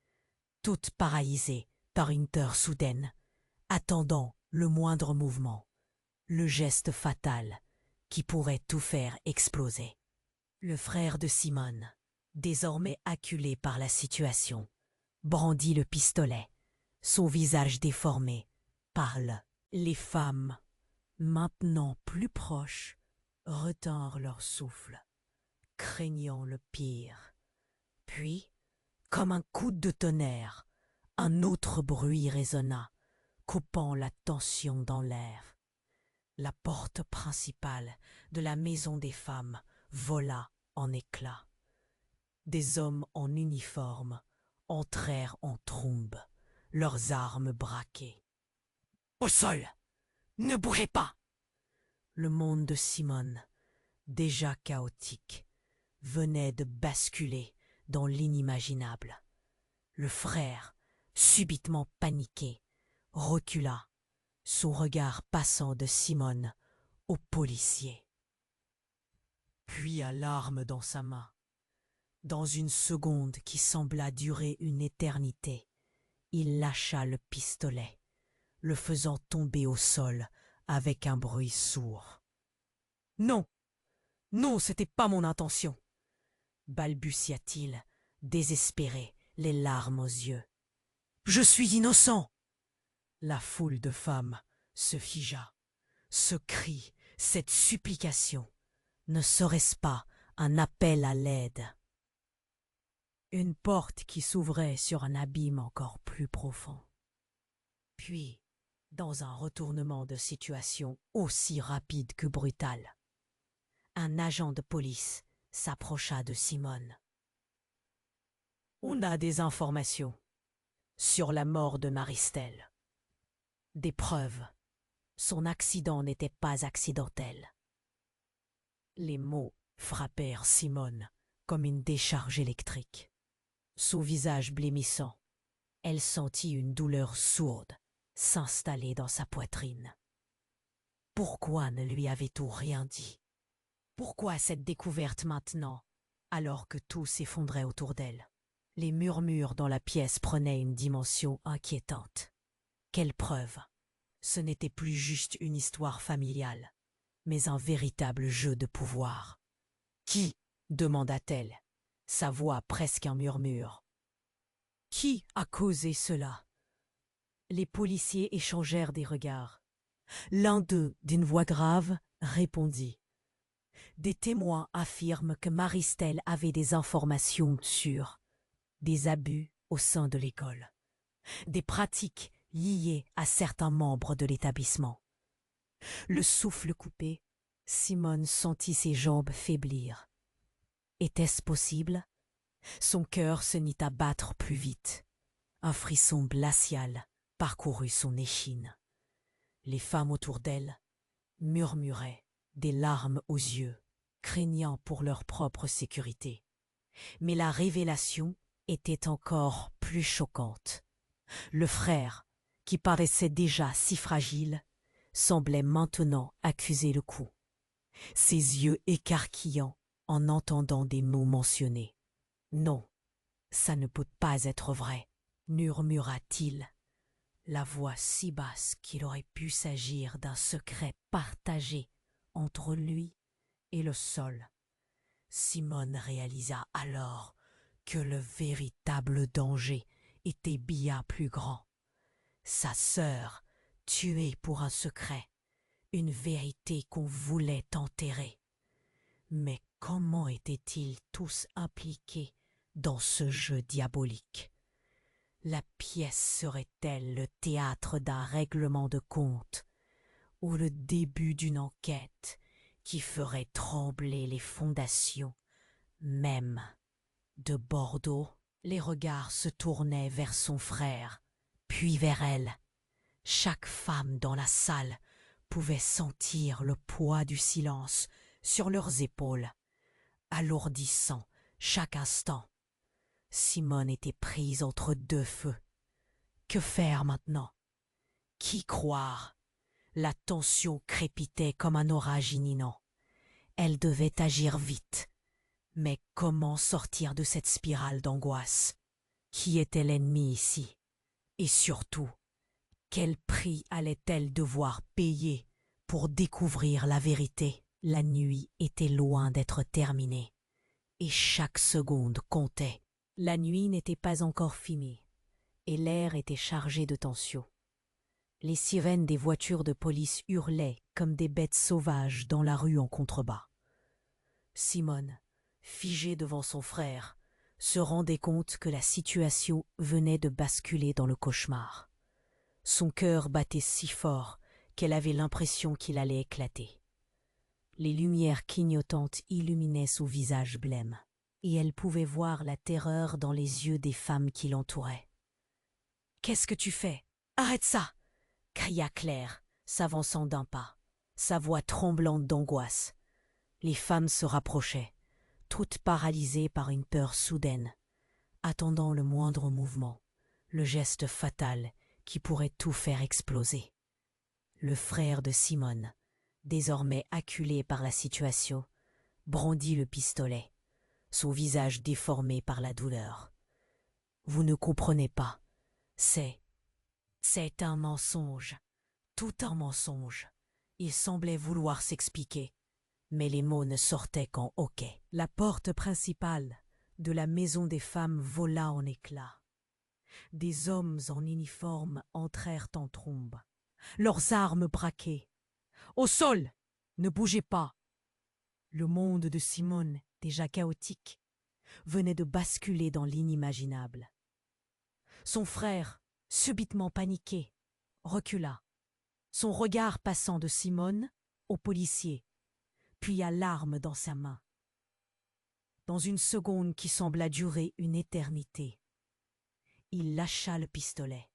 toutes paralysées par une peur soudaine, attendant le moindre mouvement, le geste fatal qui pourrait tout faire exploser. Le frère de Simone, désormais acculé par la situation, brandit le pistolet, son visage déformé, parle. Les femmes, maintenant plus proches, retinrent leur souffle, craignant le pire. Puis, Comme un coup de tonnerre, un autre bruit résonna, coupant la tension dans l'air. La porte principale de la maison des femmes vola en éclats. Des hommes en uniforme entrèrent en trombe, leurs armes braquées. « Au sol! Ne bougez pas !» Le monde de Simone, déjà chaotique, venait de basculer dans l'inimaginable. Le frère, subitement paniqué, recula, son regard passant de Simone au policier. Puis à l'arme dans sa main. Dans une seconde qui sembla durer une éternité, il lâcha le pistolet, le faisant tomber au sol avec un bruit sourd. « Non, non, c'était pas mon intention !» balbutia-t-il, désespéré, les larmes aux yeux. « Je suis innocent !» La foule de femmes se figea. Ce cri, cette supplication, ne serait-ce pas un appel à l'aide? Une porte qui s'ouvrait sur un abîme encore plus profond. Puis, dans un retournement de situation aussi rapide que brutal, un agent de police s'approcha de Simone. « On a des informations sur la mort de Maristelle. Des preuves. Son accident n'était pas accidentel. » Les mots frappèrent Simone comme une décharge électrique. Son visage blêmissant, elle sentit une douleur sourde s'installer dans sa poitrine. Pourquoi ne lui avait-on rien dit? Pourquoi cette découverte maintenant, alors que tout s'effondrait autour d'elle? Les murmures dans la pièce prenaient une dimension inquiétante. Quelle preuve! Ce n'était plus juste une histoire familiale, mais un véritable jeu de pouvoir. « Qui ?» demanda-t-elle, sa voix presque un murmure. « Qui a causé cela ?» Les policiers échangèrent des regards. L'un d'eux, d'une voix grave, répondit. « Des témoins affirment que Maristelle avait des informations sur des abus au sein de l'école, des pratiques liées à certains membres de l'établissement. » Le souffle coupé, Simone sentit ses jambes faiblir. Était-ce possible? Son cœur se mit à battre plus vite. Un frisson glacial parcourut son échine. Les femmes autour d'elle murmuraient, des larmes aux yeux, craignant pour leur propre sécurité. Mais la révélation était encore plus choquante. Le frère, qui paraissait déjà si fragile, semblait maintenant accuser le coup, ses yeux écarquillants en entendant des mots mentionnés. « Non, ça ne peut pas être vrai », murmura-t-il, la voix si basse qu'il aurait pu s'agir d'un secret partagé entre lui et le sol. Simone réalisa alors que le véritable danger était bien plus grand. Sa sœur, tuée pour un secret, une vérité qu'on voulait enterrer. Mais comment étaient-ils tous impliqués dans ce jeu diabolique? La pièce serait-elle le théâtre d'un règlement de compte ou le début d'une enquête qui ferait trembler les fondations même de Bordeaux? Les regards se tournaient vers son frère, puis vers elle. Chaque femme dans la salle pouvait sentir le poids du silence sur leurs épaules, alourdissant chaque instant. Simone était prise entre deux feux. Que faire maintenant? Qui croire? La tension crépitait comme un orage imminent. Elle devait agir vite. Mais comment sortir de cette spirale d'angoisse? Qui était l'ennemi ici? Et surtout, quel prix allait-elle devoir payer pour découvrir la vérité? La nuit était loin d'être terminée, et chaque seconde comptait. La nuit n'était pas encore finie, et l'air était chargé de tension. Les sirènes des voitures de police hurlaient comme des bêtes sauvages dans la rue en contrebas. Simone, figée devant son frère, se rendait compte que la situation venait de basculer dans le cauchemar. Son cœur battait si fort qu'elle avait l'impression qu'il allait éclater. Les lumières clignotantes illuminaient son visage blême, et elle pouvait voir la terreur dans les yeux des femmes qui l'entouraient. « Qu'est-ce que tu fais? Arrête ça !» cria Claire, s'avançant d'un pas, sa voix tremblante d'angoisse. Les femmes se rapprochaient, toutes paralysées par une peur soudaine, attendant le moindre mouvement, le geste fatal qui pourrait tout faire exploser. Le frère de Simone, désormais acculé par la situation, brandit le pistolet, son visage déformé par la douleur. « Vous ne comprenez pas. C'est un mensonge, tout un mensonge. » Il semblait vouloir s'expliquer, mais les mots ne sortaient qu'en hoquet. La porte principale de la maison des femmes vola en éclats. Des hommes en uniforme entrèrent en trombe, leurs armes braquées. « Au sol! Ne bougez pas !» Le monde de Simone, déjà chaotique, venait de basculer dans l'inimaginable. Son frère, subitement paniqué, recula, son regard passant de Simone au policier, puis à l'arme dans sa main. Dans une seconde qui sembla durer une éternité, il lâcha le pistolet,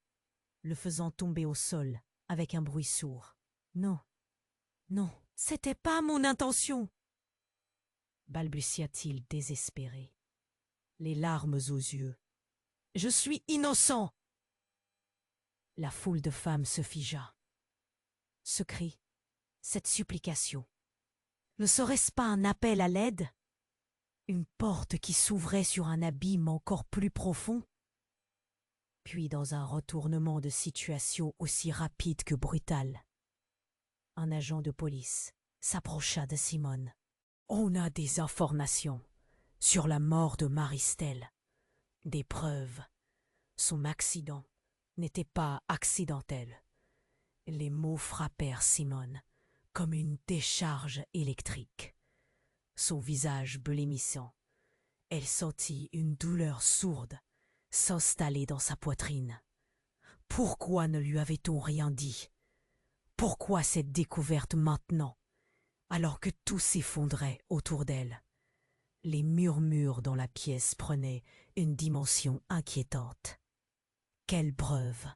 le faisant tomber au sol avec un bruit sourd. « Non, non, c'était pas mon intention !» balbutia-t-il désespéré, les larmes aux yeux. « Je suis innocent !» La foule de femmes se figea. Ce cri, cette supplication, ne serait-ce pas un appel à l'aide? Une porte qui s'ouvrait sur un abîme encore plus profond? Puis, dans un retournement de situation aussi rapide que brutal, un agent de police s'approcha de Simone. « On a des informations sur la mort de Maristelle, des preuves. Son accident n'était pas accidentel. » Les mots frappèrent Simone comme une décharge électrique. Son visage blêmissant, elle sentit une douleur sourde s'installer dans sa poitrine. Pourquoi ne lui avait-on rien dit? Pourquoi cette découverte maintenant, alors que tout s'effondrait autour d'elle? Les murmures dans la pièce prenaient une dimension inquiétante. Quelle preuve!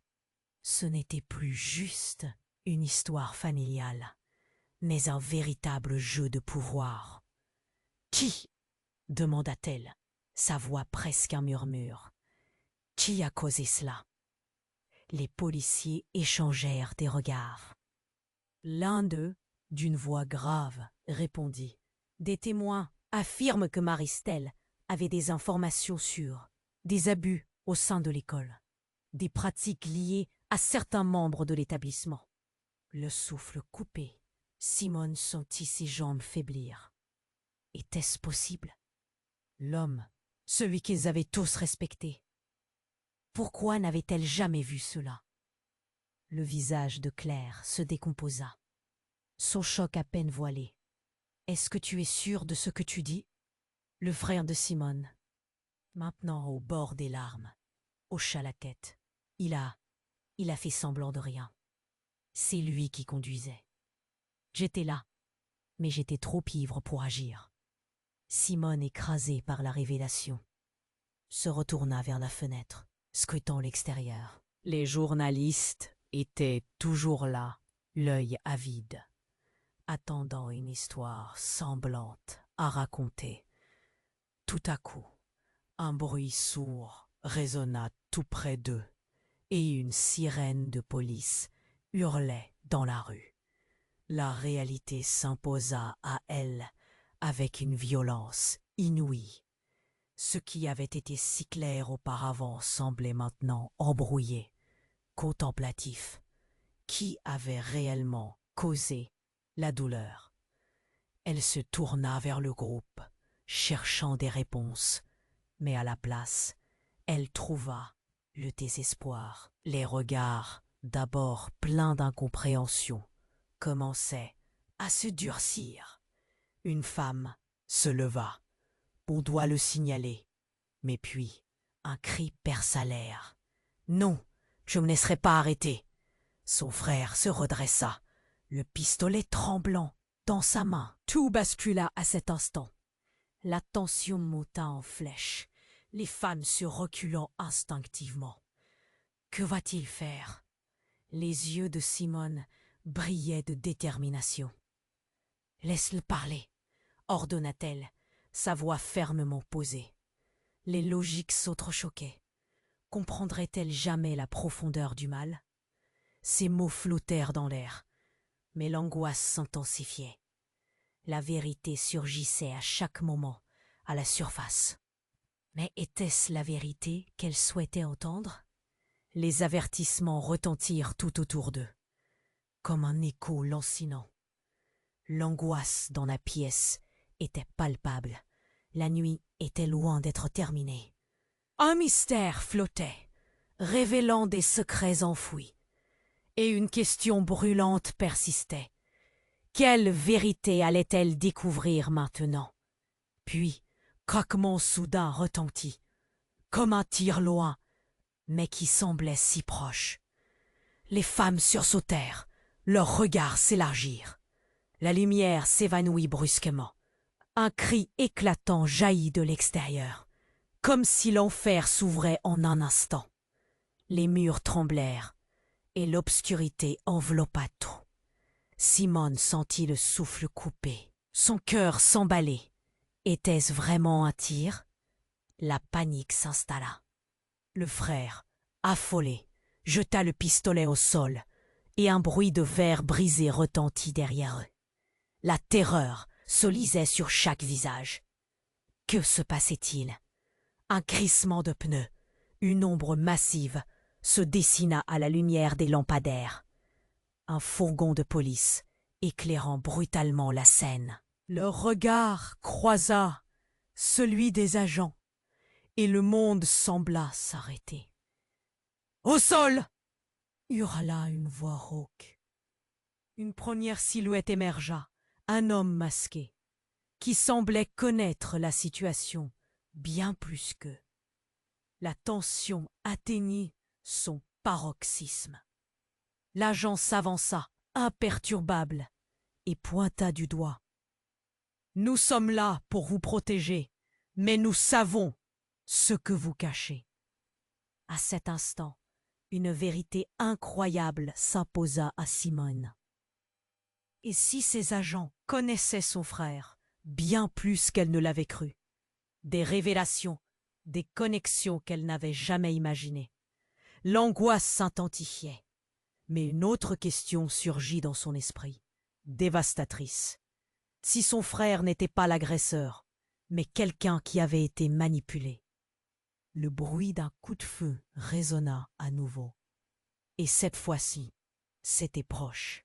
Ce n'était plus juste une histoire familiale, mais un véritable jeu de pouvoir. « Qui ?» demanda-t-elle, sa voix presque un murmure. « Qui a causé cela ?» Les policiers échangèrent des regards. L'un d'eux, d'une voix grave, répondit. « Des témoins affirment que Maristelle avait des informations sur des abus au sein de l'école, des pratiques liées à certains membres de l'établissement. » Le souffle coupé, Simone sentit ses jambes faiblir. Était-ce possible? L'homme, celui qu'ils avaient tous respecté. Pourquoi n'avait-elle jamais vu cela? Le visage de Claire se décomposa. Son choc à peine voilé. « Est-ce que tu es sûr de ce que tu dis ?» Le frère de Simone, maintenant au bord des larmes, hocha la tête. Il a fait semblant de rien. C'est lui qui conduisait. J'étais là, mais j'étais trop ivre pour agir. Simone, écrasée par la révélation, se retourna vers la fenêtre, scrutant l'extérieur. Les journalistes étaient toujours là, l'œil avide, attendant une histoire semblante à raconter. Tout à coup, un bruit sourd résonna tout près d'eux, et une sirène de police hurlait dans la rue. La réalité s'imposa à elle avec une violence inouïe. Ce qui avait été si clair auparavant semblait maintenant embrouillé, contemplatif. Qui avait réellement causé la douleur? Elle se tourna vers le groupe, cherchant des réponses, mais à la place, elle trouva le désespoir. Les regards, d'abord pleins d'incompréhension, commençaient à se durcir. Une femme se leva. « On doit le signaler. Mais puis, un cri perça l'air. « Non, je ne me laisserai pas arrêter !» Son frère se redressa, le pistolet tremblant dans sa main. Tout bascula à cet instant. La tension monta en flèche, les femmes se reculant instinctivement. Que va-t-il faire? Les yeux de Simone brillaient de détermination. « Laisse-le parler !» ordonna-t-elle, sa voix fermement posée. Les logiques s'entrechoquaient. Comprendrait-elle jamais la profondeur du mal? Ces mots flottèrent dans l'air, mais l'angoisse s'intensifiait. La vérité surgissait à chaque moment à la surface. Mais était-ce la vérité qu'elle souhaitait entendre? Les avertissements retentirent tout autour d'eux, comme un écho lancinant. L'angoisse dans la pièce était palpable. La nuit était loin d'être terminée. Un mystère flottait, révélant des secrets enfouis. Et une question brûlante persistait. Quelle vérité allait-elle découvrir maintenant? Puis, craquement soudain retentit, comme un tir loin, mais qui semblait si proche. Les femmes sursautèrent, leurs regards s'élargirent. La lumière s'évanouit brusquement. Un cri éclatant jaillit de l'extérieur, comme si l'enfer s'ouvrait en un instant. Les murs tremblèrent, et l'obscurité enveloppa tout. Simone sentit le souffle coupé. Son cœur s'emballait. Était-ce vraiment un tir? La panique s'installa. Le frère, affolé, jeta le pistolet au sol, et un bruit de verre brisé retentit derrière eux. La terreur se lisait sur chaque visage. Que se passait-il? Un crissement de pneus, une ombre massive, se dessina à la lumière des lampadaires. Un fourgon de police éclairant brutalement la scène. Leur regard croisa celui des agents, et le monde sembla s'arrêter. « Au sol !» hurla une voix rauque. Une première silhouette émergea, un homme masqué, qui semblait connaître la situation bien plus qu'eux. La tension atteignit son paroxysme. L'agent s'avança, imperturbable, et pointa du doigt. « Nous sommes là pour vous protéger, mais nous savons ce que vous cachez. » À cet instant, une vérité incroyable s'imposa à Simone. Et si ces agents connaissaient son frère, bien plus qu'elle ne l'avait cru? Des révélations, des connexions qu'elle n'avait jamais imaginées. L'angoisse s'intensifiait. Mais une autre question surgit dans son esprit, dévastatrice. Si son frère n'était pas l'agresseur, mais quelqu'un qui avait été manipulé? Le bruit d'un coup de feu résonna à nouveau. Et cette fois-ci, c'était proche.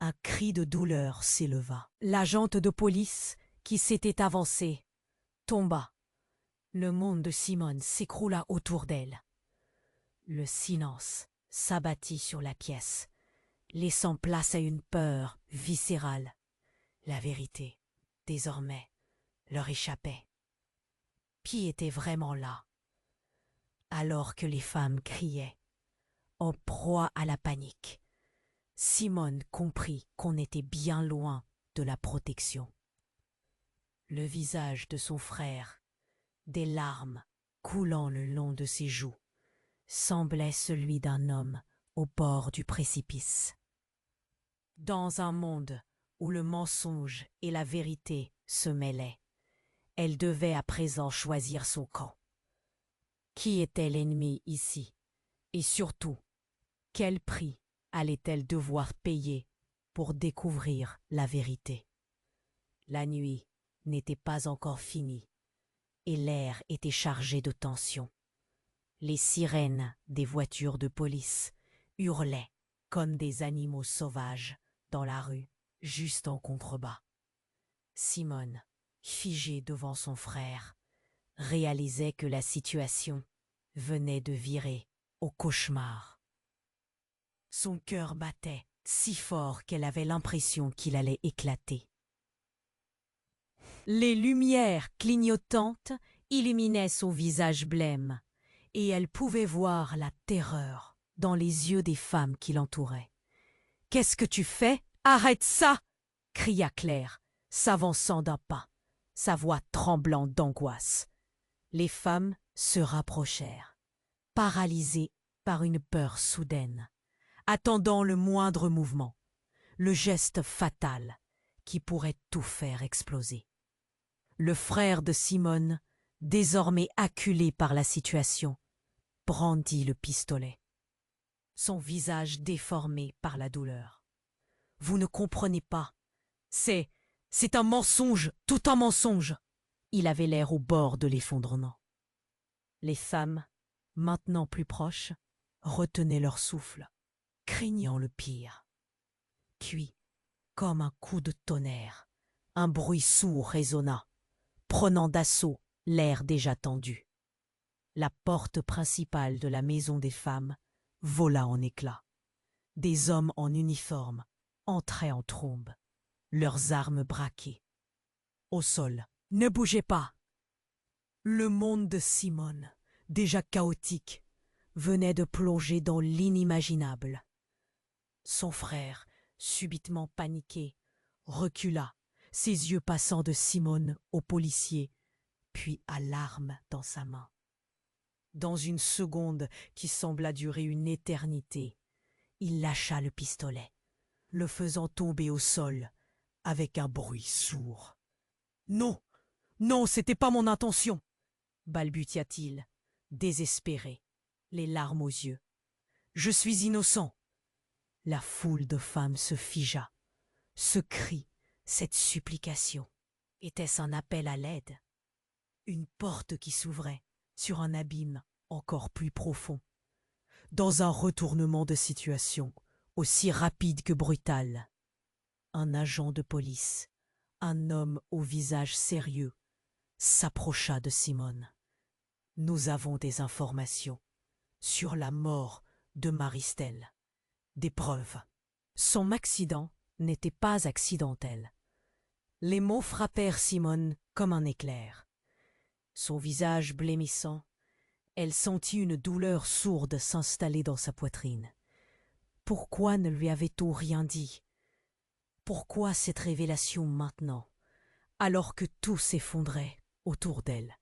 Un cri de douleur s'éleva. L'agente de police, qui s'était avancée, tomba. Le monde de Simone s'écroula autour d'elle. Le silence s'abattit sur la pièce, laissant place à une peur viscérale. La vérité, désormais, leur échappait. Qui était vraiment là? Alors que les femmes criaient, en proie à la panique, Simone comprit qu'on était bien loin de la protection. Le visage de son frère, des larmes coulant le long de ses joues, semblait celui d'un homme au bord du précipice. Dans un monde où le mensonge et la vérité se mêlaient, elle devait à présent choisir son camp. Qui était l'ennemi ici? Et surtout, quel prix allait-elle devoir payer pour découvrir la vérité? La nuit n'était pas encore finie, et l'air était chargé de tension. Les sirènes des voitures de police hurlaient comme des animaux sauvages dans la rue, juste en contrebas. Simone, figée devant son frère, réalisait que la situation venait de virer au cauchemar. Son cœur battait si fort qu'elle avait l'impression qu'il allait éclater. Les lumières clignotantes illuminait son visage blême, et elle pouvait voir la terreur dans les yeux des femmes qui l'entouraient. « Qu'est-ce que tu fais? Arrête ça !» cria Claire, s'avançant d'un pas, sa voix tremblante d'angoisse. Les femmes se rapprochèrent, paralysées par une peur soudaine, attendant le moindre mouvement, le geste fatal qui pourrait tout faire exploser. Le frère de Simone, désormais acculé par la situation, brandit le pistolet, son visage déformé par la douleur. « Vous ne comprenez pas. C'est un mensonge, tout un mensonge !» Il avait l'air au bord de l'effondrement. Les femmes, maintenant plus proches, retenaient leur souffle, craignant le pire. Puis, comme un coup de tonnerre, un bruit sourd résonna, prenant d'assaut l'air déjà tendu. La porte principale de la maison des femmes vola en éclats. Des hommes en uniforme entraient en trombe, leurs armes braquées. Au sol, « Ne bougez pas !» Le monde de Simone, déjà chaotique, venait de plonger dans l'inimaginable. Son frère, subitement paniqué, recula, ses yeux passant de Simone au policier, puis à l'arme dans sa main. Dans une seconde qui sembla durer une éternité, il lâcha le pistolet, le faisant tomber au sol avec un bruit sourd. « Non, non, c'était pas mon intention !» balbutia-t-il, désespéré, les larmes aux yeux. « Je suis innocent !» La foule de femmes se figea. Ce cri, cette supplication, était-ce un appel à l'aide? Une porte qui s'ouvrait sur un abîme encore plus profond. Dans un retournement de situation aussi rapide que brutal, un agent de police, un homme au visage sérieux, s'approcha de Simone. « Nous avons des informations sur la mort de Maristelle. Des preuves. » Son accident n'était pas accidentel. Les mots frappèrent Simone comme un éclair. Son visage blêmissant, elle sentit une douleur sourde s'installer dans sa poitrine. Pourquoi ne lui avait-on rien dit? Pourquoi cette révélation maintenant, alors que tout s'effondrait autour d'elle?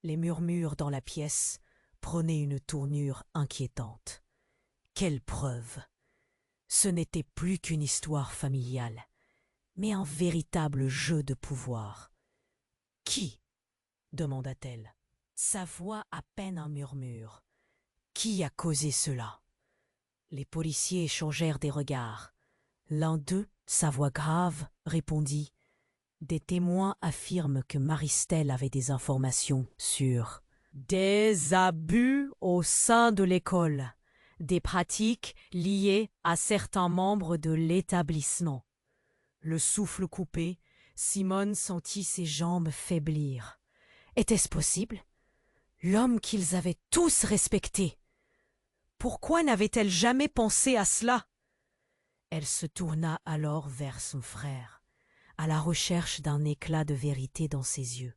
Les murmures dans la pièce prenaient une tournure inquiétante. Quelle preuve! Ce n'était plus qu'une histoire familiale, mais un véritable jeu de pouvoir. « Qui ?» demanda-t-elle, sa voix à peine un murmure. « Qui a causé cela ?» Les policiers échangèrent des regards. L'un d'eux, sa voix grave, répondit « Des témoins affirment que Maristelle avait des informations sur des abus au sein de l'école, des pratiques liées à certains membres de l'établissement. » Le souffle coupé, Simone sentit ses jambes faiblir. Était-ce possible? L'homme qu'ils avaient tous respecté. Pourquoi n'avait-elle jamais pensé à cela? Elle se tourna alors vers son frère, à la recherche d'un éclat de vérité dans ses yeux.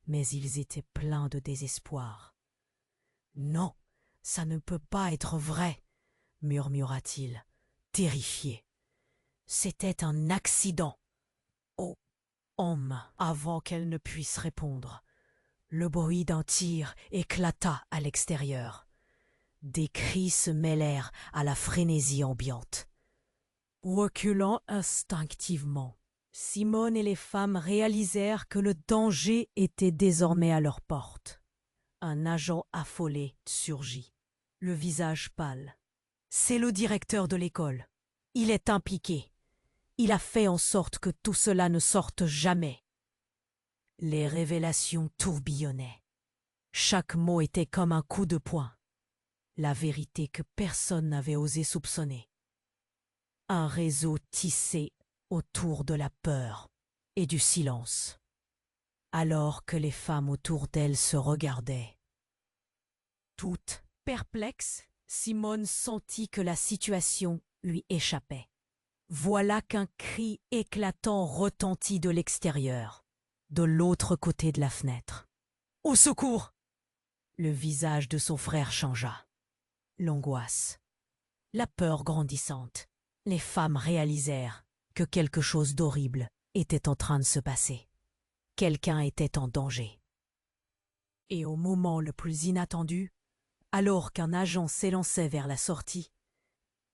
Mais ils étaient pleins de désespoir. « Non, ça ne peut pas être vrai, » murmura-t-il, terrifié. C'était un accident. Oh, homme, avant qu'elle ne puisse répondre, le bruit d'un tir éclata à l'extérieur. Des cris se mêlèrent à la frénésie ambiante. Reculant instinctivement, Simone et les femmes réalisèrent que le danger était désormais à leur porte. Un agent affolé surgit, le visage pâle. « C'est le directeur de l'école. Il est impliqué. Il a fait en sorte que tout cela ne sorte jamais. » Les révélations tourbillonnaient. Chaque mot était comme un coup de poing. La vérité que personne n'avait osé soupçonner. Un réseau tissé autour de la peur et du silence, alors que les femmes autour d'elle se regardaient. Toute perplexe, Simone sentit que la situation lui échappait. Voilà qu'un cri éclatant retentit de l'extérieur, de l'autre côté de la fenêtre. Au secours! Le visage de son frère changea. L'angoisse, la peur grandissante. Les femmes réalisèrent que quelque chose d'horrible était en train de se passer. Quelqu'un était en danger. Et au moment le plus inattendu, alors qu'un agent s'élançait vers la sortie,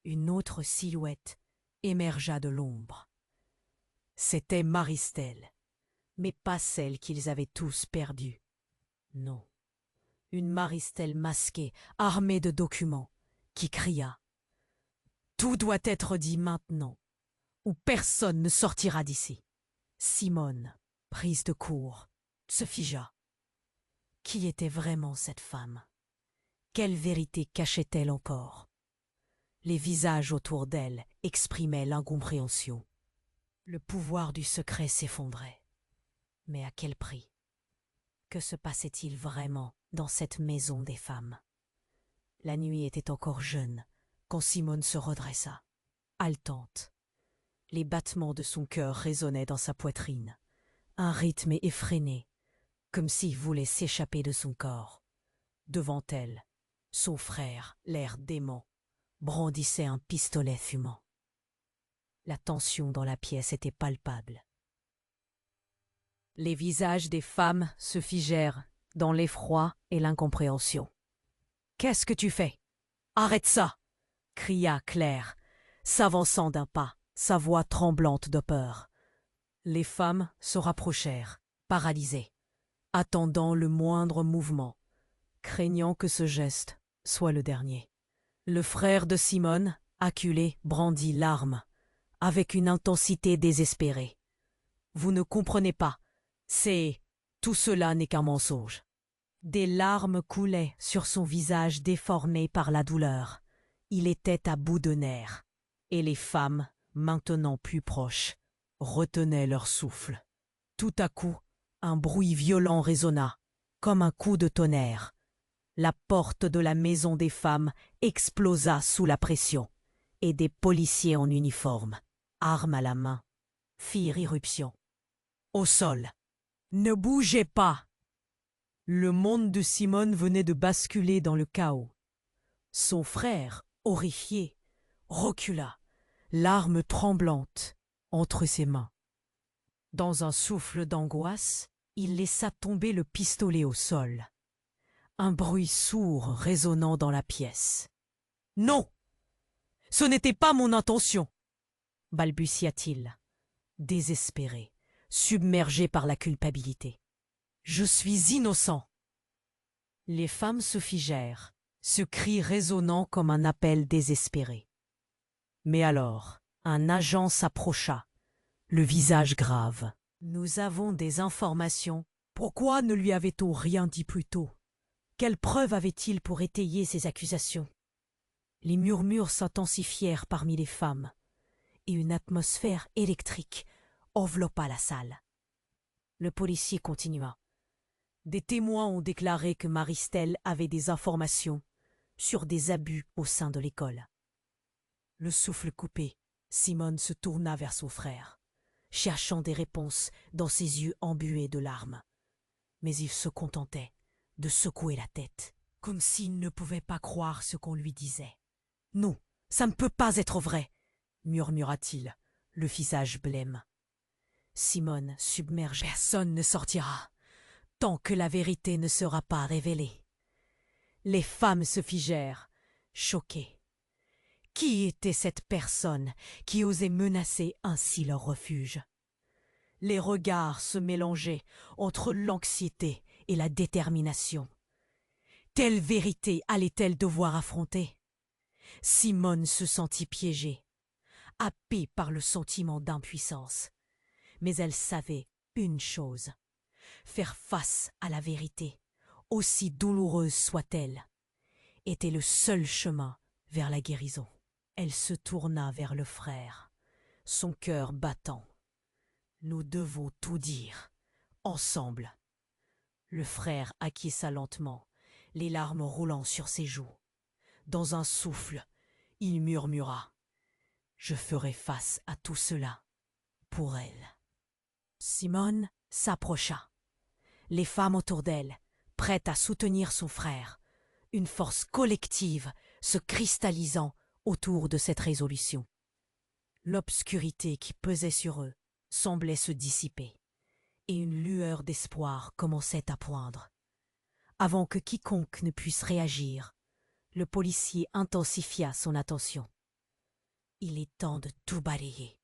une autre silhouette émergea de l'ombre. C'était Maristelle, mais pas celle qu'ils avaient tous perdue. Non, une Maristelle masquée, armée de documents, qui cria « Tout doit être dit maintenant, ou personne ne sortira d'ici !» Simone, prise de court, se figea. Qui était vraiment cette femme? Quelle vérité cachait-elle encore? Les visages autour d'elle exprimaient l'incompréhension. Le pouvoir du secret s'effondrait. Mais à quel prix? Que se passait-il vraiment dans cette maison des femmes? La nuit était encore jeune quand Simone se redressa, haletante. Les battements de son cœur résonnaient dans sa poitrine, un rythme effréné, comme s'il voulait s'échapper de son corps. Devant elle, son frère, l'air dément, brandissait un pistolet fumant. La tension dans la pièce était palpable. Les visages des femmes se figèrent dans l'effroi et l'incompréhension. « Qu'est-ce que tu fais? Arrête ça !» cria Claire, s'avançant d'un pas, sa voix tremblante de peur. Les femmes se rapprochèrent, paralysées, attendant le moindre mouvement, craignant que ce geste soit le dernier. Le frère de Simone, acculé, brandit l'arme, avec une intensité désespérée. « Vous ne comprenez pas, tout cela n'est qu'un mensonge. » Des larmes coulaient sur son visage déformé par la douleur. Il était à bout de nerfs, et les femmes, maintenant plus proches, retenaient leur souffle. Tout à coup, un bruit violent résonna, comme un coup de tonnerre. La porte de la maison des femmes explosa sous la pression, et des policiers en uniforme, armes à la main, firent irruption. Au sol. « Ne bougez pas !» Le monde de Simone venait de basculer dans le chaos. Son frère, horrifié, recula, l'arme tremblante entre ses mains. Dans un souffle d'angoisse, il laissa tomber le pistolet au sol. Un bruit sourd résonnant dans la pièce. « Non! Ce n'était pas mon intention !» balbutia-t-il, désespéré, submergé par la culpabilité. « Je suis innocent !» Les femmes se figèrent, ce cri résonnant comme un appel désespéré. Mais alors, un agent s'approcha, le visage grave. « Nous avons des informations. Pourquoi ne lui avait-on rien dit plus tôt? Quelles preuves avait-il pour étayer ces accusations ?» Les murmures s'intensifièrent parmi les femmes, et une atmosphère électrique enveloppa la salle. Le policier continua. Des témoins ont déclaré que Maristelle avait des informations sur des abus au sein de l'école. Le souffle coupé, Simone se tourna vers son frère, cherchant des réponses dans ses yeux embués de larmes. Mais il se contentait de secouer la tête, comme s'il ne pouvait pas croire ce qu'on lui disait. « Non, ça ne peut pas être vrai !» murmura-t-il, le visage blême. Simone, submergée, personne ne sortira tant que la vérité ne sera pas révélée. Les femmes se figèrent, choquées. Qui était cette personne qui osait menacer ainsi leur refuge? Les regards se mélangeaient entre l'anxiété et la détermination. Telle vérité allait-elle devoir affronter? Simone se sentit piégée, happée par le sentiment d'impuissance. Mais elle savait une chose: faire face à la vérité, aussi douloureuse soit-elle, était le seul chemin vers la guérison. Elle se tourna vers le frère, son cœur battant. « Nous devons tout dire, ensemble. » Le frère acquiesça lentement, les larmes roulant sur ses joues. Dans un souffle, il murmura: « Je ferai face à tout cela pour elle. » Simone s'approcha. Les femmes autour d'elle, prête à soutenir son frère, une force collective se cristallisant autour de cette résolution. L'obscurité qui pesait sur eux semblait se dissiper, et une lueur d'espoir commençait à poindre. Avant que quiconque ne puisse réagir, le policier intensifia son attention. Il est temps de tout balayer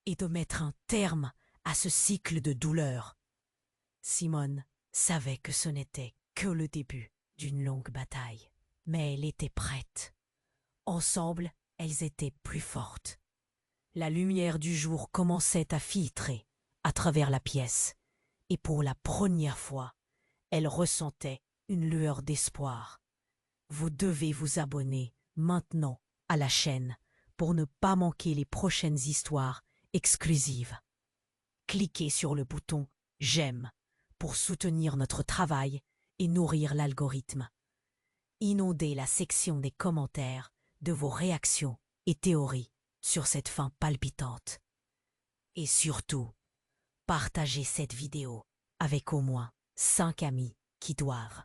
et de mettre un terme à ce cycle de douleur. Simone savait que ce n'était que le début d'une longue bataille, mais elle était prête. Ensemble, elles étaient plus fortes. La lumière du jour commençait à filtrer à travers la pièce, et pour la première fois, elle ressentait une lueur d'espoir. Vous devez vous abonner maintenant à la chaîne pour ne pas manquer les prochaines histoires exclusives. Cliquez sur le bouton « J'aime » pour soutenir notre travail et nourrir l'algorithme. Inondez la section des commentaires de vos réactions et théories sur cette fin palpitante. Et surtout, partagez cette vidéo avec au moins 5 amis qui doivent